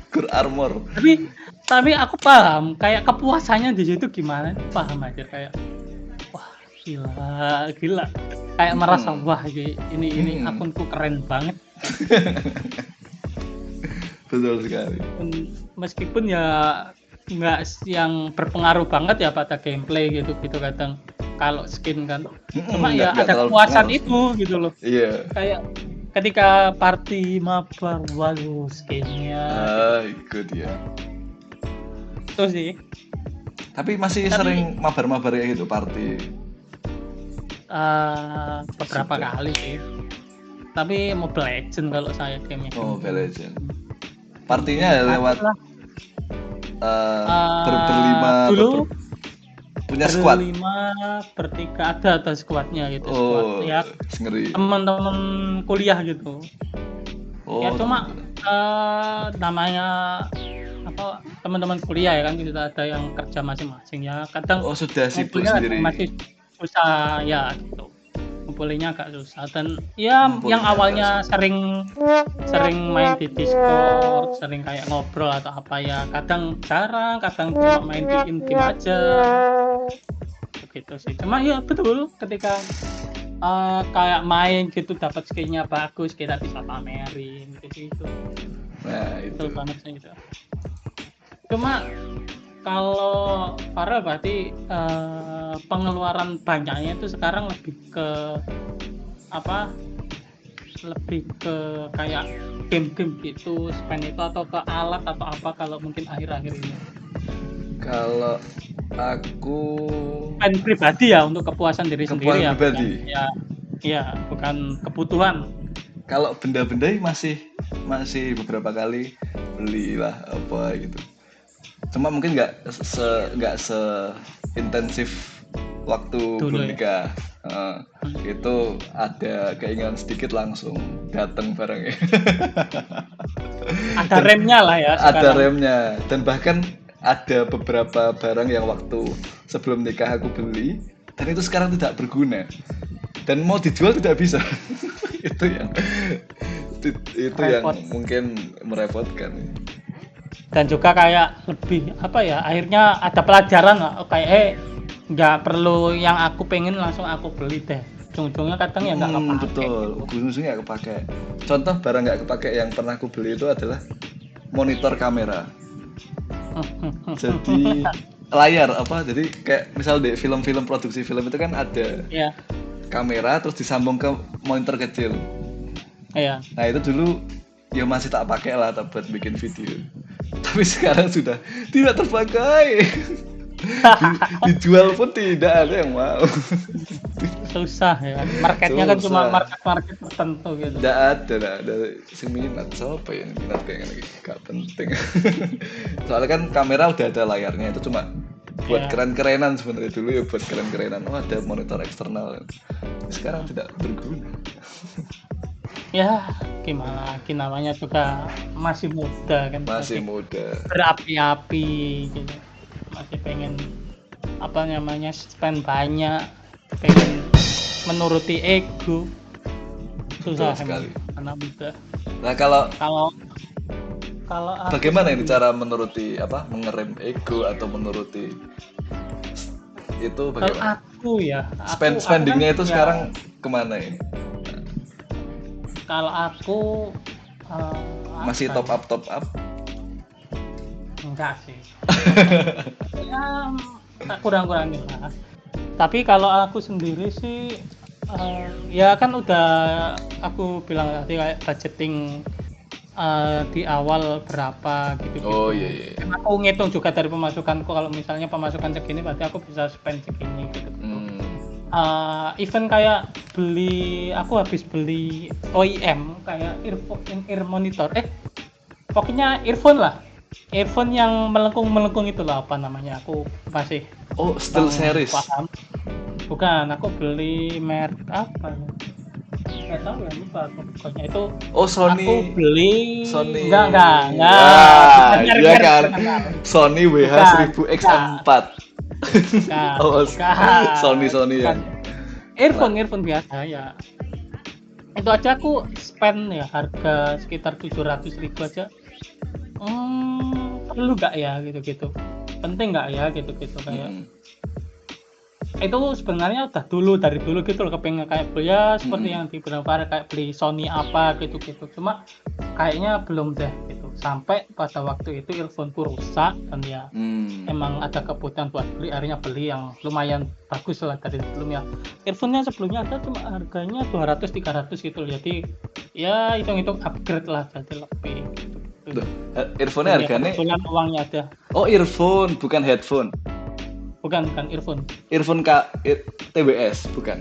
Speaker 1: Kur armor.
Speaker 2: Tapi aku paham kayak kepuasannya di situ gimana, paham aja kayak wah gila. Kayak merasa wah ini akunku keren banget.
Speaker 1: Betul sekali.
Speaker 2: Meskipun ya nggak yang berpengaruh banget ya pada gameplay gitu kadang kalau skin kan. Cuma ya
Speaker 1: Nggak
Speaker 2: ada
Speaker 1: terlalu
Speaker 2: kepuasan
Speaker 1: pengaruh.
Speaker 2: itu gitu loh.
Speaker 1: Iya.
Speaker 2: Kayak ketika party mabar waduh skinnya
Speaker 1: Ikut ya.
Speaker 2: itu sih.
Speaker 1: Tapi masih sering mabar-mabar ya gitu party.
Speaker 2: Beberapa
Speaker 1: Sudah.
Speaker 2: kali sih. Tapi Mobile Legends kalau saya game
Speaker 1: Mobile Legends. Partinya ya lewat berlima
Speaker 2: dulu
Speaker 1: punya squad.
Speaker 2: berlima bertiga ada squadnya gitu. Squad ya
Speaker 1: ngeri.
Speaker 2: teman-teman kuliah gitu. Ya cuma namanya apa teman-teman kuliah ya kan kita ada yang kerja masing-masing ya kadang
Speaker 1: sudah sibuk
Speaker 2: ngumpulnya
Speaker 1: sendiri.
Speaker 2: masih susah ya gitu. Ngumpulinnya agak susah dan ya yang awalnya sering main di Discord, sering kayak ngobrol atau apa ya kadang jarang, kadang cuma main di game aja begitu sih. Cuma ya betul ketika kayak main gitu dapat skinnya bagus kita bisa pamerin gitu.
Speaker 1: Nah itu
Speaker 2: Betul banget sih gitu. Cuma kalau Farel berarti pengeluaran banyaknya itu sekarang lebih ke apa? Lebih ke kayak game-game gitu, spend itu atau ke alat atau apa kalau mungkin akhir-akhir ini?
Speaker 1: Kalau aku
Speaker 2: Spend pribadi ya untuk kepuasan diri sendiri ya.
Speaker 1: Pribadi.
Speaker 2: Bukan kebutuhan.
Speaker 1: Kalau benda-benda masih beberapa kali belilah apa gitu. Cuma mungkin nggak se intensif waktu belum nikah. Itu ada keinginan sedikit langsung datang barangnya.
Speaker 2: Ada remnya lah ya sekarang.
Speaker 1: Ada remnya dan bahkan ada beberapa barang yang waktu sebelum nikah aku beli dan itu sekarang tidak berguna dan mau dijual tidak bisa. itu yang mungkin merepotkan.
Speaker 2: Dan juga kayak lebih apa ya akhirnya ada pelajaran kayak nggak perlu yang aku pengen langsung aku beli deh, ujung-ujungnya kadang ya nggak kepake.
Speaker 1: Betul, ujung-ujungnya nggak kepake. Contoh barang nggak kepake yang pernah aku beli itu adalah monitor kamera. Jadi layar apa, jadi kayak misal di film-film produksi film itu kan ada kamera terus disambung ke monitor kecil.
Speaker 2: Iya.
Speaker 1: Nah itu dulu ya masih tak pakai lah buat bikin video. Tapi sekarang sudah tidak terpakai. Dijual pun tidak ada yang mau.
Speaker 2: Susah ya. Marketnya kan cuma
Speaker 1: Susah.
Speaker 2: market tertentu gitu.
Speaker 1: Nggak ada sing minat. Siapa yang minat kayak gini? Gak penting. Soalnya kan kamera udah ada layarnya, itu cuma buat
Speaker 2: Ya.
Speaker 1: keren-kerenan sebenarnya. Dulu ya buat keren-kerenan. Oh, ada monitor eksternal. Sekarang tidak berguna.
Speaker 2: Ya, gimana lagi namanya juga masih muda kan,
Speaker 1: Masih
Speaker 2: masih
Speaker 1: muda.
Speaker 2: berapi-api gitu. Masih pengen apa namanya spend banyak, pengen menuruti ego.
Speaker 1: Betul
Speaker 2: Susah emang
Speaker 1: sekali.
Speaker 2: anak muda.
Speaker 1: Nah, kalau
Speaker 2: Kalau kalau aku
Speaker 1: bagaimana ini
Speaker 2: sendiri,
Speaker 1: cara menuruti apa? Mengerem ego atau menuruti itu
Speaker 2: kalau
Speaker 1: bagaimana?
Speaker 2: aku ya, aku kan
Speaker 1: Spendingnya itu
Speaker 2: ya
Speaker 1: sekarang kemana ini?
Speaker 2: kalau aku
Speaker 1: Masih
Speaker 2: apa
Speaker 1: top
Speaker 2: ya?
Speaker 1: up top up?
Speaker 2: Enggak sih. Ya tak kurang-kurangin lah. Tapi kalau aku sendiri sih ya kan udah aku bilang tadi kayak budgeting di awal berapa
Speaker 1: Oh
Speaker 2: gitu-gitu.
Speaker 1: iya iya.
Speaker 2: Kan aku ngitung juga dari pemasukanku kalau misalnya pemasukan segini berarti aku bisa spend segini gitu-gitu.
Speaker 1: Hmm.
Speaker 2: Even kayak aku habis beli OEM kayak ear monitor. Pokoknya earphone lah. Earphone yang melengkung-melengkung itu lah apa namanya? Aku masih
Speaker 1: Oh, Steel
Speaker 2: kurang
Speaker 1: Series.
Speaker 2: paham. Bukan, aku beli merek apa ya? Nggak tahu ya, lupa aku pokoknya itu
Speaker 1: Oh,
Speaker 2: aku
Speaker 1: Sony.
Speaker 2: beli
Speaker 1: Sony.
Speaker 2: enggak, bukan
Speaker 1: Wah, iya
Speaker 2: merek-merek
Speaker 1: kan.
Speaker 2: terkenal.
Speaker 1: Sony
Speaker 2: Bukan, bukan,
Speaker 1: WH-1000X4.
Speaker 2: bukan,
Speaker 1: Oh,
Speaker 2: bukan,
Speaker 1: Sony
Speaker 2: bukan.
Speaker 1: yang
Speaker 2: Earphone biasa ya. Itu aja aku spend ya harga sekitar 700.000 aja. Perlu nggak ya gitu-gitu. Penting nggak ya gitu-gitu kayak. Itu sebenarnya udah dari dulu gitu loh kepengen kayak beli ya seperti yang dibilang Farah kayak beli Sony apa gitu-gitu. Cuma kayaknya belum deh gitu. Sampai pada waktu itu earphone-ku rusak dan ya emang ada kebutuhan buat beli, akhirnya beli yang lumayan bagus lah dari sebelumnya. Earphone-nya sebelumnya ada cuma harganya 200-300 gitu loh. Jadi ya hitung-hitung upgrade lah jadi lebih gitu.
Speaker 1: Loh, earphone-nya
Speaker 2: Dan ya
Speaker 1: harganya.
Speaker 2: kebetulan uangnya ada.
Speaker 1: Oh, earphone, bukan headphone.
Speaker 2: Bukan earphone.
Speaker 1: Earphone TWS, bukan.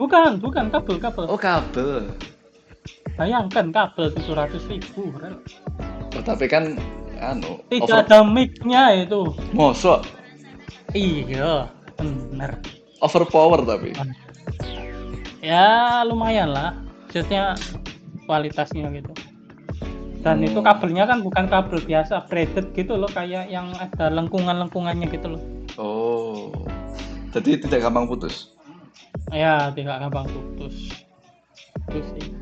Speaker 2: Bukan kabel.
Speaker 1: Oh, kabel.
Speaker 2: Bayangkan kabel 700.000.
Speaker 1: Oh, tapi kan
Speaker 2: Tidak ada mic-nya itu.
Speaker 1: mosok
Speaker 2: Iya, bener.
Speaker 1: overpower tapi.
Speaker 2: Ya lumayan lah. Maksudnya kualitasnya gitu. Dan itu kabelnya kan bukan kabel biasa, braided gitu loh, kayak yang ada lengkungan-lengkungannya gitu loh.
Speaker 1: Oh, jadi tidak gampang putus.
Speaker 2: Ya, tidak gampang putus. Itu sih.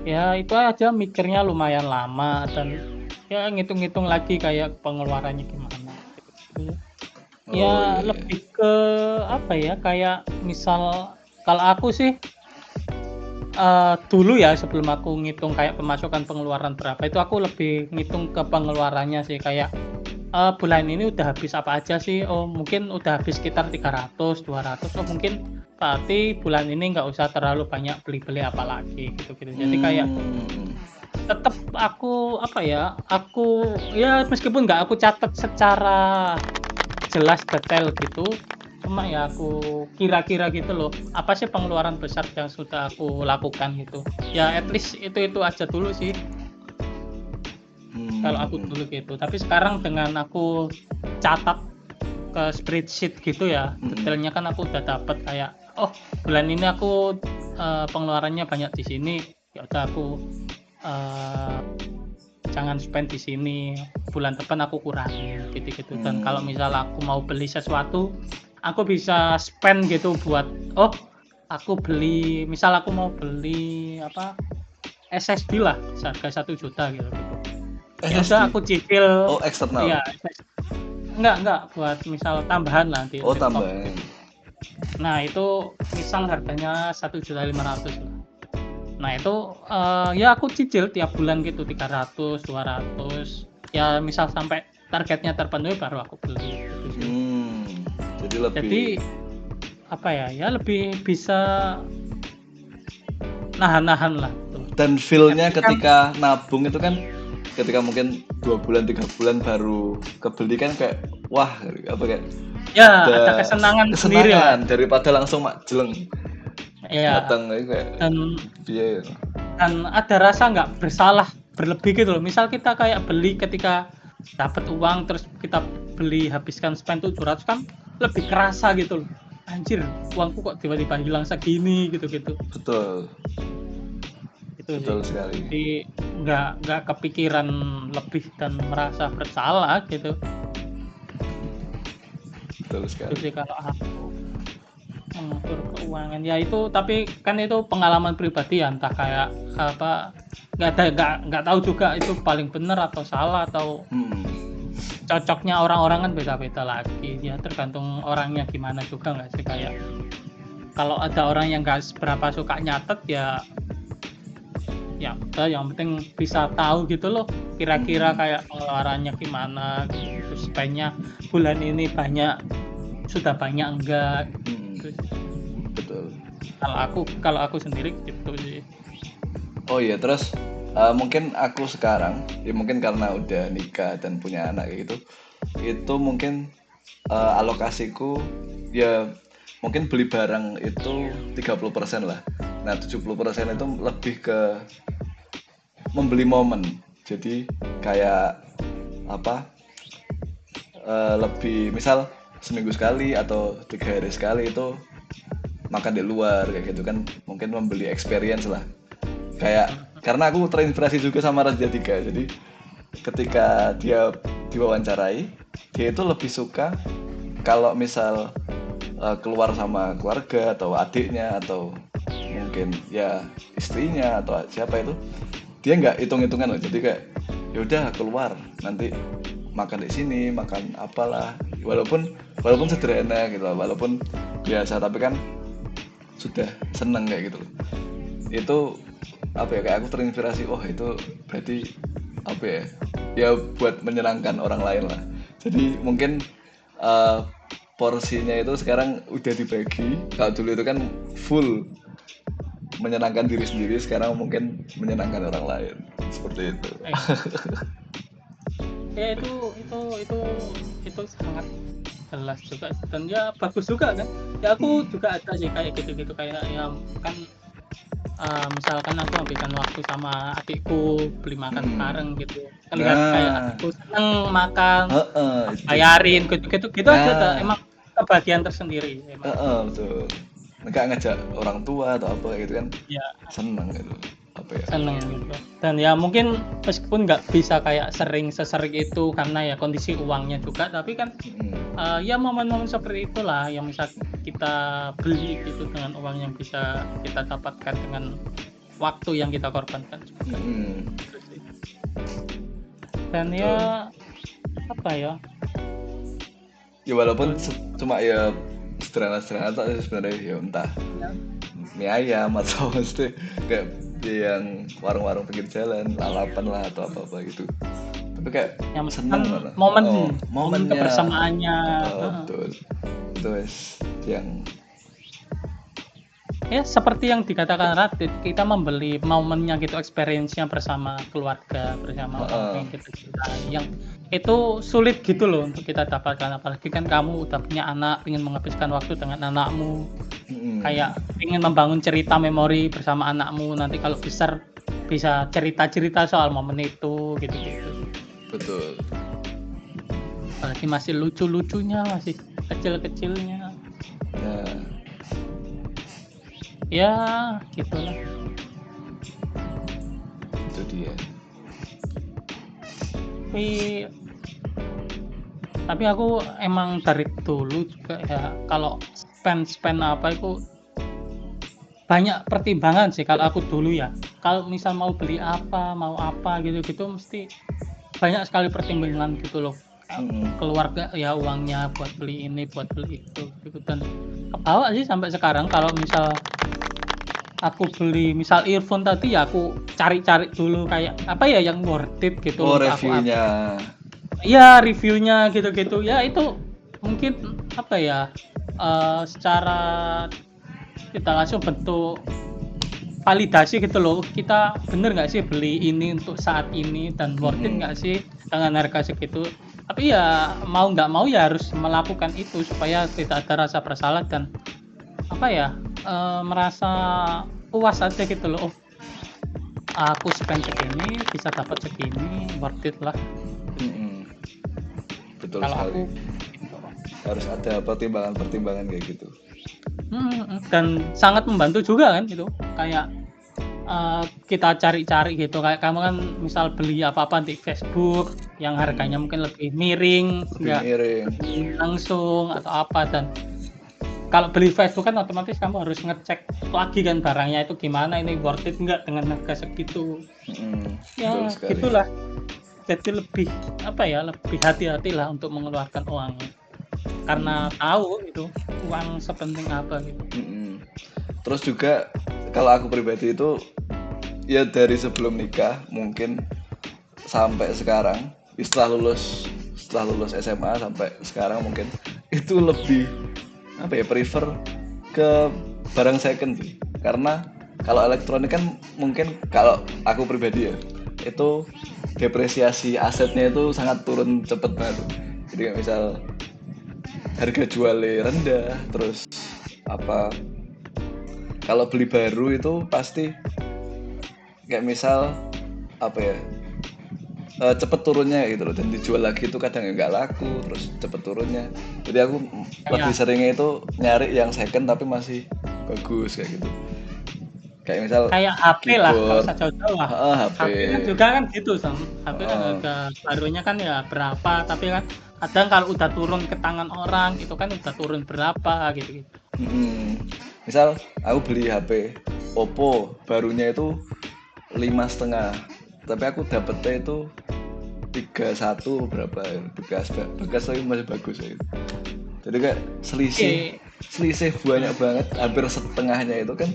Speaker 2: Ya itu aja mikirnya lumayan lama dan ya ngitung-ngitung lagi kayak pengeluarannya gimana. Gitu. Ya lebih ke apa ya, kayak misal kalau aku sih dulu ya sebelum aku ngitung kayak pemasukan pengeluaran berapa itu aku lebih ngitung ke pengeluarannya sih kayak bulan ini udah habis apa aja sih, oh mungkin udah habis sekitar 300-200, oh mungkin berarti bulan ini nggak usah terlalu banyak beli-beli apa lagi gitu-gitu. Jadi kayak tetap aku meskipun nggak aku catat secara jelas detail gitu, cuma ya aku kira-kira gitu loh apa sih pengeluaran besar yang sudah aku lakukan gitu ya, at least itu aja dulu sih kalau aku dulu gitu. Tapi sekarang dengan aku catat ke spreadsheet gitu ya, detailnya kan aku udah dapat kayak oh bulan ini aku pengeluarannya banyak di sini, ya udah aku jangan spend di sini, bulan depan aku kurangin gitu-gitu. Dan kalau misal aku mau beli sesuatu aku bisa spend gitu buat aku beli, misal aku mau beli apa SSD lah harga 1 juta gitu. Ya udah aku cicil.
Speaker 1: Oh, eksternal.
Speaker 2: Iya, enggak buat misal tambahan lah di laptop.
Speaker 1: Tambahan.
Speaker 2: Nah, itu misal harganya 1.500.000 lah. Nah, itu ya aku cicil tiap bulan gitu 300, 200. Ya misal sampai targetnya terpenuhi baru aku beli gitu sih. Jadi apa ya? Ya lebih bisa nahan-nahan lah tuh.
Speaker 1: Dan feel-nya ketika nabung itu kan ketika mungkin 2 bulan 3 bulan baru kebeli kan kayak wah apa kayak
Speaker 2: Ya,
Speaker 1: ada
Speaker 2: ada kesenangan sendiri lah.
Speaker 1: kesenangan daripada langsung jeleng
Speaker 2: Ya,
Speaker 1: datang kayak
Speaker 2: dan
Speaker 1: biaya.
Speaker 2: ada rasa nggak bersalah berlebih gitu loh. Misal kita kayak beli ketika dapat uang terus kita beli habiskan spend 700 kan lebih kerasa gitu loh. Anjir, uangku kok tiba-tiba hilang segini gitu-gitu.
Speaker 1: Betul,
Speaker 2: Itu sih.
Speaker 1: betul sekali.
Speaker 2: Jadi nggak kepikiran lebih dan merasa bersalah gitu.
Speaker 1: Betul
Speaker 2: Itu
Speaker 1: sekali.
Speaker 2: sih kalau aku mengatur keuangan. Ya itu tapi kan itu pengalaman pribadi ya, entah kayak apa nggak tahu juga itu paling benar atau salah atau cocoknya orang-orang kan beda-beda lagi ya, tergantung orangnya gimana juga nggak sih. Kayak kalau ada orang yang nggak seberapa suka nyatet ya udah yang penting bisa tahu gitu loh kira-kira kayak pengeluarannya gimana gitu, spendnya bulan ini sudah banyak enggak gitu sih.
Speaker 1: Betul.
Speaker 2: Kalau aku sendiri gitu sih.
Speaker 1: Oh iya, terus mungkin aku sekarang, ya mungkin karena udah nikah dan punya anak kayak gitu, itu mungkin alokasiku ya mungkin beli barang itu 30% lah. Nah, 70% itu lebih ke membeli momen. Jadi kayak apa? Lebih misal seminggu sekali atau 3 hari sekali itu makan di luar kayak gitu kan, mungkin membeli experience lah. Kayak karena aku terinspirasi juga sama Raditya Dika, jadi ketika dia diwawancarai, dia itu lebih suka kalau misal keluar sama keluarga atau adiknya atau mungkin ya istrinya atau siapa itu, dia nggak hitung-hitungan loh. Jadi kayak ya udah keluar nanti makan di sini, makan apalah, walaupun sederhana gitu loh, walaupun biasa tapi kan sudah seneng kayak gitu loh. Itu apa ya, kayak aku terinspirasi, oh itu berarti apa ya, ya buat menyenangkan orang lain lah. Jadi mungkin eh, porsinya itu sekarang udah dibagi. Kalau dulu itu kan full menyenangkan diri sendiri, sekarang mungkin menyenangkan orang lain seperti itu.
Speaker 2: Eh, ya itu sangat jelas juga dan ya bagus juga kan ya. Aku juga ada sih kayak gitu-gitu kayak ya kan misalkan aku habiskan waktu sama adikku beli makan bareng gitu kan, lihat kayak
Speaker 1: Nah,
Speaker 2: adikku seneng makan aku
Speaker 1: itu
Speaker 2: bayarin gitu ada
Speaker 1: nah,
Speaker 2: emang kebahagiaan tersendiri emang.
Speaker 1: betul. Nggak ngajak orang tua atau apa gitu kan,
Speaker 2: Ya
Speaker 1: seneng gitu apa ya.
Speaker 2: seneng gitu dan ya mungkin meskipun nggak bisa kayak sesering itu karena ya kondisi uangnya juga, tapi kan ya momen-momen seperti itulah yang bisa kita beli gitu dengan uang yang bisa kita dapatkan dengan waktu yang kita korbankan juga. Gitu sih. Dan
Speaker 1: Betul.
Speaker 2: ya apa ya
Speaker 1: Ya walaupun
Speaker 2: betul
Speaker 1: cuma ya sederhana-sederhana tak sih sebenarnya, ya entah
Speaker 2: ya.
Speaker 1: mie ayam atau mesti kayak yang warung-warung pinggir jalan, lalapan lah atau apa-apa gitu. Tapi kayak
Speaker 2: Yang penting kan
Speaker 1: seneng mana. Oh,
Speaker 2: momen
Speaker 1: momennya.
Speaker 2: kebersamaannya.
Speaker 1: Betul. Itu wes yang
Speaker 2: Ya seperti yang dikatakan Radit, kita membeli momennya gitu, experience-nya bersama keluarga, bersama orang yang kita cintai, yang itu sulit gitu loh untuk kita dapatkan. Apalagi kan kamu udah punya anak, ingin menghabiskan waktu dengan anakmu, kayak ingin membangun cerita memori bersama anakmu, nanti kalau besar bisa cerita-cerita soal momen itu gitu-gitu.
Speaker 1: betul.
Speaker 2: Apalagi masih lucu-lucunya, masih kecil-kecilnya.
Speaker 1: Nah,
Speaker 2: Ya gitulah.
Speaker 1: itu dia.
Speaker 2: Tapi aku emang dari dulu juga ya kalau spend apa itu banyak pertimbangan sih kalau aku dulu ya. Kalau misal mau beli apa, mau apa gitu-gitu mesti banyak sekali pertimbangan gitu loh. Keluarga ya uangnya buat beli ini, buat beli itu gitu. Dan kebawa sih sampai sekarang kalau misal aku beli misal earphone tadi ya aku cari-cari dulu kayak apa ya yang worth it gitu
Speaker 1: Oh,
Speaker 2: untuk aku.
Speaker 1: reviewnya.
Speaker 2: Iya reviewnya gitu-gitu ya, itu mungkin apa ya secara kita langsung bentuk validasi gitu loh, kita bener nggak sih beli ini untuk saat ini dan worth it nggak sih dengan harga segitu. Tapi ya mau nggak mau ya harus melakukan itu supaya tidak ada rasa bersalah dan apa ya, merasa puas aja gitu loh. Oh, aku spend segini bisa dapat segini, worth it lah.
Speaker 1: Mm-mm. Betul
Speaker 2: Kalau aku
Speaker 1: sekali.
Speaker 2: gitu.
Speaker 1: Harus ada pertimbangan-pertimbangan kayak gitu.
Speaker 2: Dan sangat membantu juga kan gitu. Kayak kita cari-cari gitu kayak kamu kan misal beli apa-apa di Facebook yang harganya mungkin lebih miring,
Speaker 1: Lebih
Speaker 2: nggak
Speaker 1: miring.
Speaker 2: beli langsung atau apa dan kalau beli Facebook kan otomatis kamu harus ngecek lagi kan barangnya itu gimana, ini worth it nggak dengan harga segitu.
Speaker 1: Betul
Speaker 2: Ya
Speaker 1: sekali.
Speaker 2: gitulah. Jadi lebih apa ya, lebih hati-hatilah untuk mengeluarkan uangnya. Karena tahu itu uang sepenting apa gitu.
Speaker 1: Mm-mm. Terus juga kalau aku pribadi itu ya dari sebelum nikah mungkin sampai sekarang setelah lulus SMA sampai sekarang mungkin itu lebih apa ya prefer ke barang second sih. Karena kalau elektronik kan mungkin kalau aku pribadi ya itu depresiasi asetnya itu sangat turun cepet banget. Jadi kayak misal harga jualnya rendah, terus apa kalau beli baru itu pasti kayak misal apa ya cepet turunnya gitu loh, dan dijual lagi itu kadang nggak laku, terus cepet turunnya. Jadi aku lebih
Speaker 2: Kayak
Speaker 1: seringnya itu nyari yang second tapi masih bagus kayak gitu, kayak misal
Speaker 2: kayak HP lah, nggak
Speaker 1: keyboard.
Speaker 2: usah jauh-jauh lah.
Speaker 1: HP.
Speaker 2: HP kan juga kan gitu, Sam. HP kan
Speaker 1: Heeh.
Speaker 2: harga barunya kan ya berapa, tapi kan kadang kalau udah turun ke tangan orang itu kan udah turun berapa gitu-gitu.
Speaker 1: Misal aku beli HP Oppo barunya itu 5,5, tapi aku dapetnya itu 31 berapa ya, bekas tapi masih bagus ya. Jadi kayak selisih
Speaker 2: Oke,
Speaker 1: selisih banyak banget, hampir setengahnya itu kan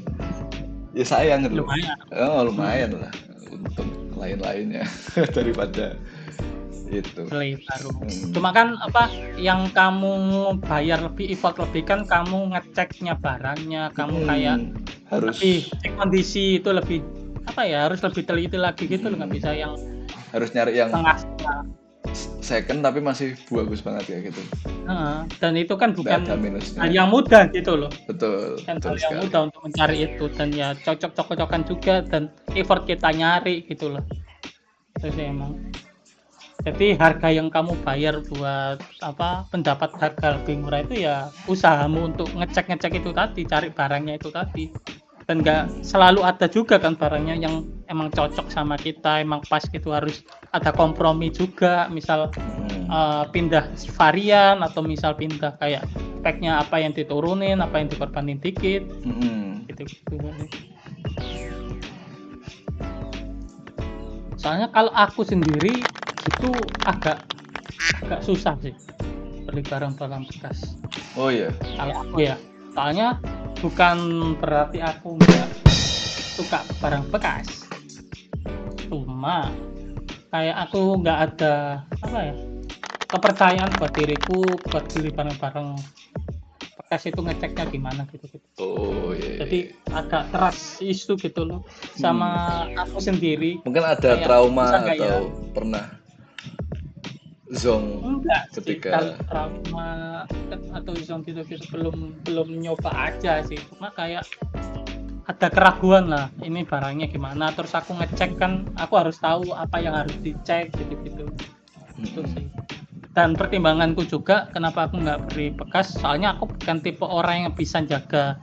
Speaker 1: ya sayang gitu loh.
Speaker 2: lumayan.
Speaker 1: Oh
Speaker 2: Hmm,
Speaker 1: lumayan lah untuk lain-lainnya daripada itu.
Speaker 2: beli baru.
Speaker 1: Hmm.
Speaker 2: Cuma kan apa yang kamu bayar lebih effort lebih kan kamu ngeceknya barangnya, kamu kayak
Speaker 1: Hmm. Harus
Speaker 2: lebih cek kondisi itu lebih apa ya harus lebih teliti lagi gitu loh nggak
Speaker 1: hmm,
Speaker 2: bisa yang
Speaker 1: harus nyari yang
Speaker 2: setengah-setengah.
Speaker 1: second tapi masih bagus banget ya gitu,
Speaker 2: Dan itu kan
Speaker 1: nggak ada
Speaker 2: bukan hal
Speaker 1: minusnya.
Speaker 2: yang mudah gitu loh.
Speaker 1: Betul,
Speaker 2: Bukan
Speaker 1: betul
Speaker 2: hal yang
Speaker 1: sekali.
Speaker 2: mudah untuk mencari itu dan ya cocok-cocokan juga dan effort kita nyari gitu loh. Terus emang. Jadi harga yang kamu bayar buat apa pendapat harga lebih murah itu ya usahamu untuk ngecek-ngecek itu tadi, cari barangnya itu tadi. Dan nggak selalu ada juga kan barangnya yang emang cocok sama kita, emang pas gitu harus ada kompromi juga. Misal pindah varian atau misal pindah kayak speknya apa yang diturunin, apa yang dikorbanin dikit, gitu-gitu. Soalnya kalau aku sendiri itu agak agak susah sih beli barang-barang bekas.
Speaker 1: Oh iya.
Speaker 2: Kalau aku ya, soalnya bukan berarti aku nggak suka barang bekas, cuma kayak aku nggak ada apa ya kepercayaan buat diriku buat beli barang-barang bekas itu ngeceknya gimana gitu.
Speaker 1: Oh iya, iya.
Speaker 2: Jadi agak keras isu gitu loh sama aku sendiri
Speaker 1: Mungkin ada
Speaker 2: kayak bisa
Speaker 1: trauma
Speaker 2: nggak ya.
Speaker 1: atau pernah zong
Speaker 2: Enggak sih, kalau
Speaker 1: ketika
Speaker 2: trauma atau zong gitu-gitu belum nyoba aja sih. Cuma kayak ada keraguan lah, ini barangnya gimana. Terus aku ngecek kan, aku harus tahu apa yang harus dicek gitu-gitu. Itu sih. Dan pertimbanganku juga kenapa aku nggak beli bekas, soalnya aku bukan tipe orang yang bisa jaga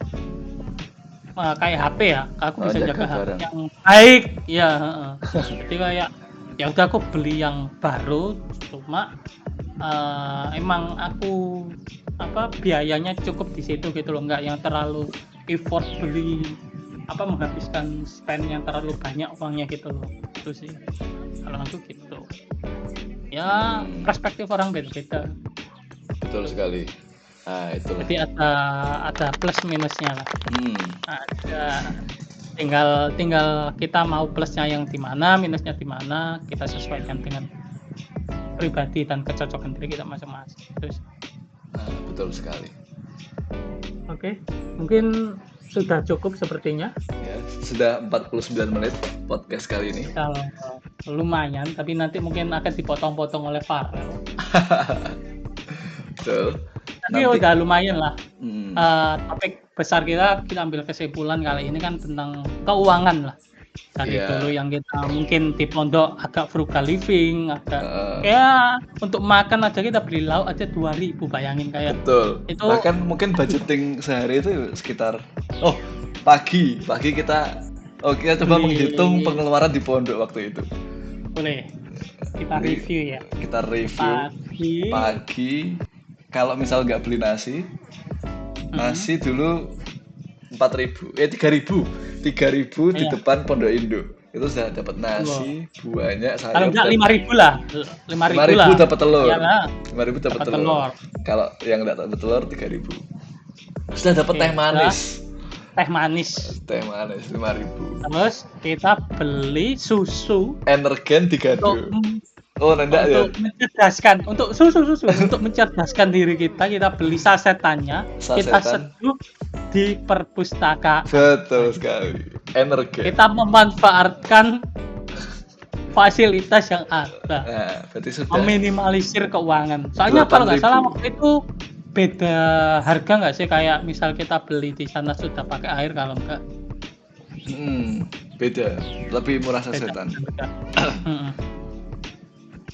Speaker 2: kayak HP ya. Aku bisa
Speaker 1: jaga
Speaker 2: jaga HP
Speaker 1: barang.
Speaker 2: yang baik, ya. Jadi kayak ya udah aku beli yang baru, cuma emang aku apa biayanya cukup di situ gitu loh, nggak yang terlalu effort beli apa menghabiskan spend yang terlalu banyak uangnya gitu loh. Itu sih kalau aku gitu ya, perspektif orang beda-beda.
Speaker 1: Betul sekali. Nah itulah.
Speaker 2: Jadi ada plus minusnya lah, ada tinggal kita mau plusnya yang di mana, minusnya di mana, kita sesuaikan dengan pribadi dan kecocokan diri kita masing-masing. Terus
Speaker 1: Betul sekali.
Speaker 2: oke, mungkin sudah cukup sepertinya.
Speaker 1: Ya, sudah 49 menit podcast kali ini.
Speaker 2: Kalau lumayan, tapi nanti mungkin akan dipotong-potong oleh Farel.
Speaker 1: Betul.
Speaker 2: Tapi
Speaker 1: Nanti
Speaker 2: udah lumayan lah.
Speaker 1: hmm,
Speaker 2: Topik besar kita ambil kesimpulan kali ini kan tentang keuangan lah. Dari
Speaker 1: ya,
Speaker 2: dulu yang kita mungkin di pondok agak frugal living, agak
Speaker 1: heeh,
Speaker 2: ya untuk makan aja kita beli lauk aja 2.000, bayangin kayak
Speaker 1: betul.
Speaker 2: itu.
Speaker 1: Bahkan mungkin budgeting sehari itu sekitar pagi kita coba menghitung
Speaker 2: Beli,
Speaker 1: pengeluaran di pondok waktu itu.
Speaker 2: boleh kita
Speaker 1: Jadi
Speaker 2: review ya.
Speaker 1: kita review pagi kalau misal nggak beli nasi dulu 4.000 3.000 di
Speaker 2: Iya.
Speaker 1: depan Pondok Indo itu sudah dapat nasi banyak
Speaker 2: Kalau
Speaker 1: sayur
Speaker 2: enggak
Speaker 1: dan
Speaker 2: 5.000 lah, 5.000 lah.
Speaker 1: 5.000 dapat telur.
Speaker 2: Iyalah,
Speaker 1: 5.000 dapat
Speaker 2: dapat
Speaker 1: telur.
Speaker 2: telur.
Speaker 1: Kalau yang enggak dapat telur 3.000. Sudah dapat
Speaker 2: Oke,
Speaker 1: teh manis.
Speaker 2: Teh manis.
Speaker 1: Teh manis 5.000.
Speaker 2: Terus kita beli susu
Speaker 1: Energen 3
Speaker 2: untuk
Speaker 1: Oh, nendak ya.
Speaker 2: untuk mencerdaskan, untuk susu untuk mencerdaskan diri kita beli sasetannya, kita
Speaker 1: Sasetan.
Speaker 2: seduh di perpustakaan.
Speaker 1: Betul sekali. Energen.
Speaker 2: Kita memanfaatkan fasilitas yang ada.
Speaker 1: Nah, berarti sudah
Speaker 2: Meminimalisir keuangan. Soalnya kalau nggak
Speaker 1: 8.000.
Speaker 2: salah waktu itu beda harga nggak sih, kayak misal kita beli di sana sudah pakai air, kalau enggak
Speaker 1: beda. Lebih murah
Speaker 2: beda.
Speaker 1: sasetan.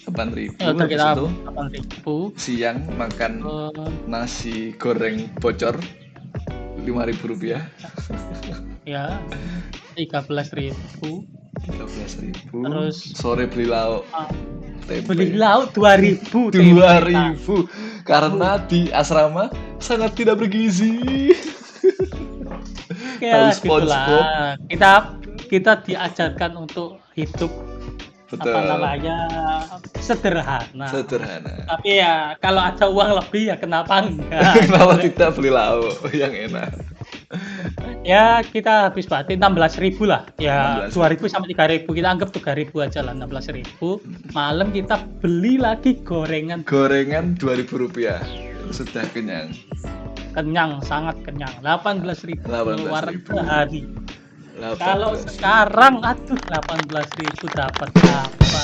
Speaker 1: 8.000.
Speaker 2: Ya udah,
Speaker 1: Habis
Speaker 2: kita
Speaker 1: itu
Speaker 2: 8.000.
Speaker 1: siang makan nasi goreng bocor 5.000 rupiah.
Speaker 2: Ya, 13.000.
Speaker 1: 13.000.
Speaker 2: Terus
Speaker 1: sore beli lauk tempe.
Speaker 2: beli lauk 2.000.
Speaker 1: 2.000 karena di asrama sangat tidak bergizi.
Speaker 2: Ya
Speaker 1: Tahu SpongeBob.
Speaker 2: gitulah. Kita diajarkan untuk hidup
Speaker 1: Betul.
Speaker 2: sederhana.
Speaker 1: Tapi
Speaker 2: ya kalau ada uang lebih ya kenapa enggak?
Speaker 1: kenapa tidak beli lauk yang enak?
Speaker 2: Ya kita habis berarti 16.000 lah. Ya
Speaker 1: 16.000.
Speaker 2: 2.000 sampai 3.000, kita anggap 3.000 aja lah, 16.000. Malam kita beli lagi gorengan
Speaker 1: 2.000 rupiah. Sudah kenyang.
Speaker 2: Kenyang, sangat kenyang. 18.000 pengeluaran sehari. Kalau
Speaker 1: 18.000.
Speaker 2: sekarang 18.000 dapat apa?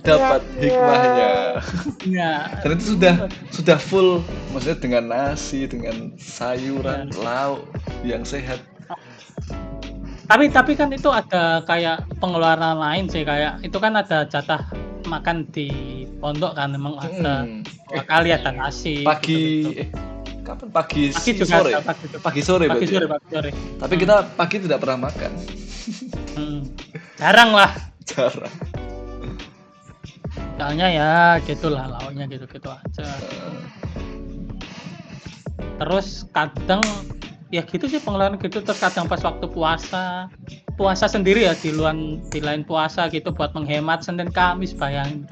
Speaker 1: Dapat hikmahnya.
Speaker 2: Ya.
Speaker 1: Dan itu sudah full, maksudnya dengan nasi, dengan sayuran, lauk yang sehat.
Speaker 2: Tapi kan itu ada kayak pengeluaran lain sih, kayak itu kan ada jatah makan di pondok kan, memang ada kali ada nasi.
Speaker 1: Pagi kapan? Pagi
Speaker 2: juga
Speaker 1: sore.
Speaker 2: ada,
Speaker 1: Pagi sore.
Speaker 2: Pagi sore.
Speaker 1: Tapi kita pagi tidak pernah makan.
Speaker 2: Jarang lah.
Speaker 1: Jarang.
Speaker 2: Soalnya ya gitulah, lauknya gitu-gitu aja. Terus kadang ya gitu sih pengeluaran gitu. Terus kadang pas waktu puasa sendiri ya, di lain puasa gitu, buat menghemat. Senin Kamis, bayangin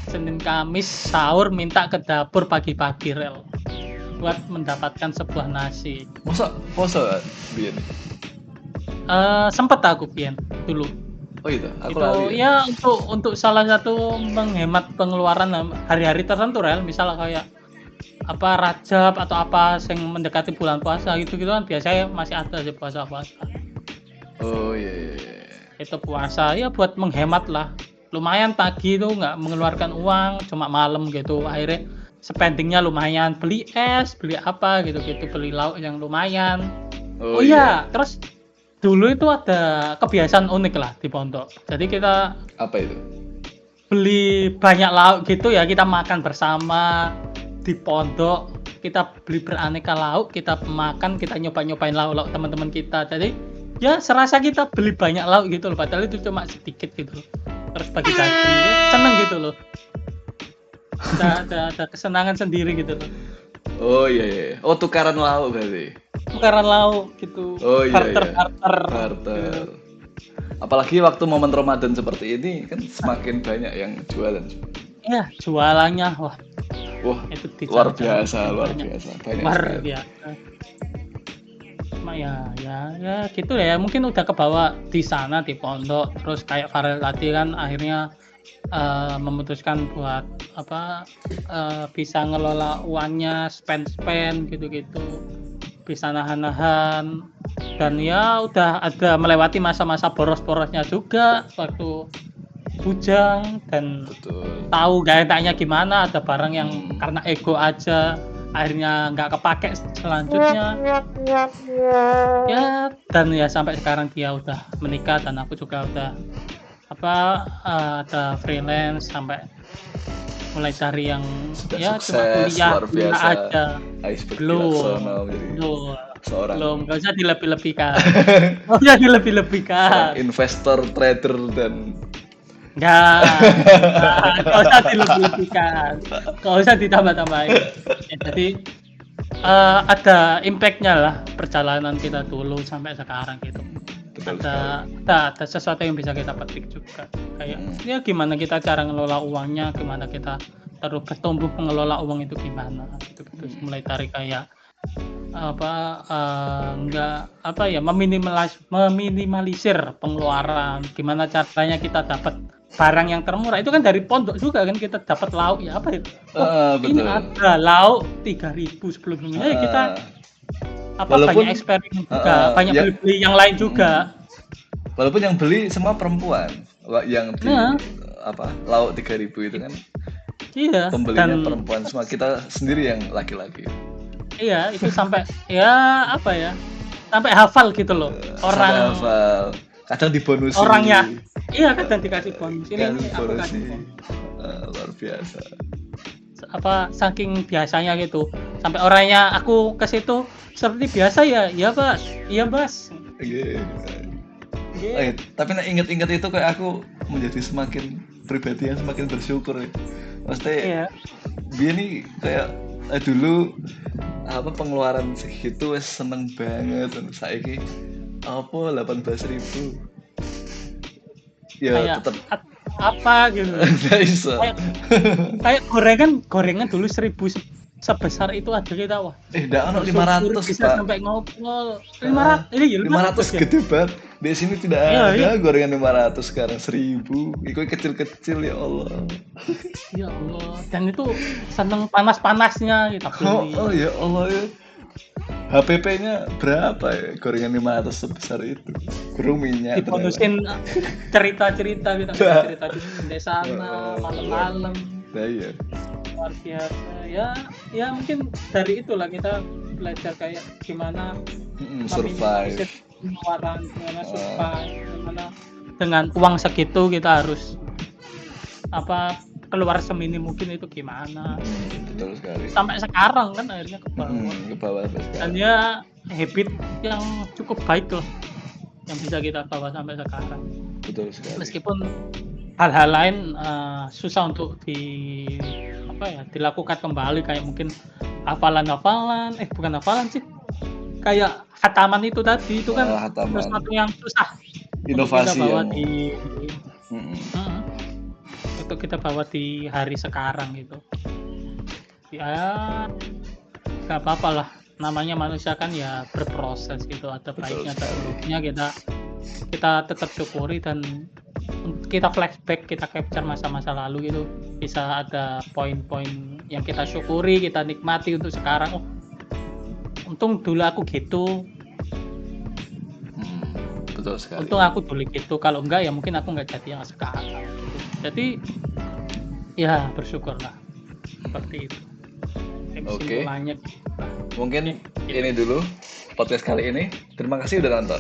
Speaker 2: Senin Kamis sahur minta ke dapur pagi-pagi rel buat mendapatkan sebuah nasi.
Speaker 1: Masa puasa Bian?
Speaker 2: Sempet aku Bian dulu.
Speaker 1: Oh itu, aku
Speaker 2: itu
Speaker 1: lali
Speaker 2: ya untuk salah satu menghemat pengeluaran hari-hari tertentu rel, misal kayak apa Rajab atau apa yang mendekati bulan puasa gitu kan biasanya masih ada sih puasa.
Speaker 1: Oh iya.
Speaker 2: Itu puasa ya buat menghemat lah, lumayan pagi itu nggak mengeluarkan uang, cuma malam gitu akhirnya spendingnya lumayan, beli es, beli apa gitu, beli lauk yang lumayan. Oh iya, terus dulu itu ada kebiasaan unik lah di pondok. Jadi kita
Speaker 1: apa itu?
Speaker 2: Beli banyak lauk gitu ya, kita makan bersama di pondok. Kita beli beraneka lauk, kita makan, kita nyobain lauk-lauk teman-teman kita. Jadi ya serasa kita beli banyak lauk gitu loh, padahal itu cuma sedikit gitu. Terus bagi-bagi, ya, seneng gitu loh. Ada kesenangan sendiri gitu loh.
Speaker 1: Oh iya. Oh tukaran lauk berarti.
Speaker 2: Tukaran lauk gitu.
Speaker 1: Oh iya.
Speaker 2: Barter.
Speaker 1: Apalagi waktu momen Ramadan seperti ini kan semakin banyak yang jualan.
Speaker 2: Ya jualannya wah
Speaker 1: itu luar biasa. Banyak.
Speaker 2: Cuma ya gitu ya, mungkin udah kebawa di sana di pondok. Terus kayak Farel tadi kan akhirnya memutuskan buat bisa ngelola uangnya, spend gitu, bisa nahan Dan ya udah ada melewati masa-masa boros-borosnya juga waktu bujang, dan
Speaker 1: Betul.
Speaker 2: tahu gak enaknya gimana ada barang yang
Speaker 1: Hmm.
Speaker 2: karena ego aja akhirnya nggak kepake selanjutnya. Ya, dan ya sampai sekarang dia udah menikah dan aku juga udah ada freelance sampai mulai dari yang
Speaker 1: Sudah
Speaker 2: ya cuma
Speaker 1: sukses
Speaker 2: kuliah
Speaker 1: luar
Speaker 2: kuliah
Speaker 1: biasa.
Speaker 2: aja.
Speaker 1: Iceberg
Speaker 2: Belum,
Speaker 1: Laksono menjadi
Speaker 2: belum,
Speaker 1: seorang
Speaker 2: belum, nggak usah dilebih-lebihkan. Nggak usah dilebih-lebihkan.
Speaker 1: investor, trader dan
Speaker 2: Nggak, nggak usah dilebih-lebihkan, nggak usah ditambah-tambahin. Ya, jadi ada impact-nya lah perjalanan kita dulu sampai sekarang gitu.
Speaker 1: betul
Speaker 2: Ada sesuatu yang bisa kita petik juga. Kayak ya gimana kita cara ngelola uangnya, gimana kita terus bertumbuh mengelola uang itu gimana gitu. Mulai dari kayak meminimalisir pengeluaran, gimana caranya kita dapat barang yang termurah. Itu kan dari pondok juga kan kita dapat lauk ya apa itu, ini
Speaker 1: betul.
Speaker 2: ada lauk 3.000 sebelumnya ya kita
Speaker 1: Walaupun
Speaker 2: banyak eksperimen juga, banyak
Speaker 1: ya,
Speaker 2: beli yang lain juga.
Speaker 1: Walaupun yang beli semua perempuan, yang di lauk 3.000 itu kan
Speaker 2: iya,
Speaker 1: pembelinya
Speaker 2: dan
Speaker 1: perempuan semua, kita sendiri yang laki-laki.
Speaker 2: Iya, itu sampai ya sampai hafal gitu loh.
Speaker 1: Sampai hafal. Kadang dibonusin.
Speaker 2: Orangnya. Iya, kadang dikasih bonus. Ini aku
Speaker 1: bonus
Speaker 2: kasih bonus.
Speaker 1: Luar biasa.
Speaker 2: Saking biasanya gitu. Sampai orangnya aku ke situ seperti biasa ya. Iya, Bas. Iya, Bas.
Speaker 1: Okay. Tapi inget-inget itu kayak aku menjadi semakin pribadi yang semakin bersyukur ya. Maksudnya dia nih kayak dulu pengeluaran segitu seneng banget, dan saiki 18.000 ya
Speaker 2: kayak
Speaker 1: tetap
Speaker 2: apa gitu.
Speaker 1: nggak bisa.
Speaker 2: Kayak gorengan dulu 1.000 sebesar itu ada kita wah.
Speaker 1: Nggak ono 500
Speaker 2: bisa
Speaker 1: Pak.
Speaker 2: sampai ngobrol 500
Speaker 1: gede banget. Di sini tidak ada gorengan 500 sekarang 1.000. Itu kecil-kecil ya Allah.
Speaker 2: Ya Allah. Dan itu seneng panas-panasnya kita beli.
Speaker 1: Oh ya Allah ya. HPP-nya berapa ya gorengan 500 sebesar itu? Kurung minyak.
Speaker 2: Dibonusin cerita-cerita kita cerita di desa malam-malam.
Speaker 1: Iya.
Speaker 2: Luar biasa. Ya mungkin dari itulah kita belajar kayak gimana
Speaker 1: survive.
Speaker 2: Pengeluaran, gimana survive, gimana dengan uang segitu kita harus keluar seminim mungkin itu gimana.
Speaker 1: Betul sekali.
Speaker 2: Sampai sekarang kan akhirnya ke
Speaker 1: bawah.
Speaker 2: Dan ya habit yang cukup baik loh yang bisa kita bawa sampai sekarang.
Speaker 1: Betul sekali.
Speaker 2: Meskipun hal-hal lain susah untuk dilakukan kembali, kayak mungkin bukan hafalan sih, kayak khataman itu tadi itu kan sesuatu yang susah
Speaker 1: inovasi
Speaker 2: untuk kita bawa untuk kita bawa di hari sekarang gitu. Ya nggak apa-apa lah, namanya manusia kan ya berproses gitu, ada baiknya ada buruknya, kita tetap syukuri dan kita flashback, kita capture masa-masa lalu gitu, bisa ada poin-poin yang kita syukuri, kita nikmati untuk sekarang. Oh, untung dulu aku gitu.
Speaker 1: Betul sekali.
Speaker 2: Untung aku dulu gitu, kalau enggak ya mungkin aku nggak jadi yang sekarang. Jadi ya bersyukurlah seperti itu.
Speaker 1: Oke. Mungkin ini dulu podcast kali ini. Terima kasih udah nonton.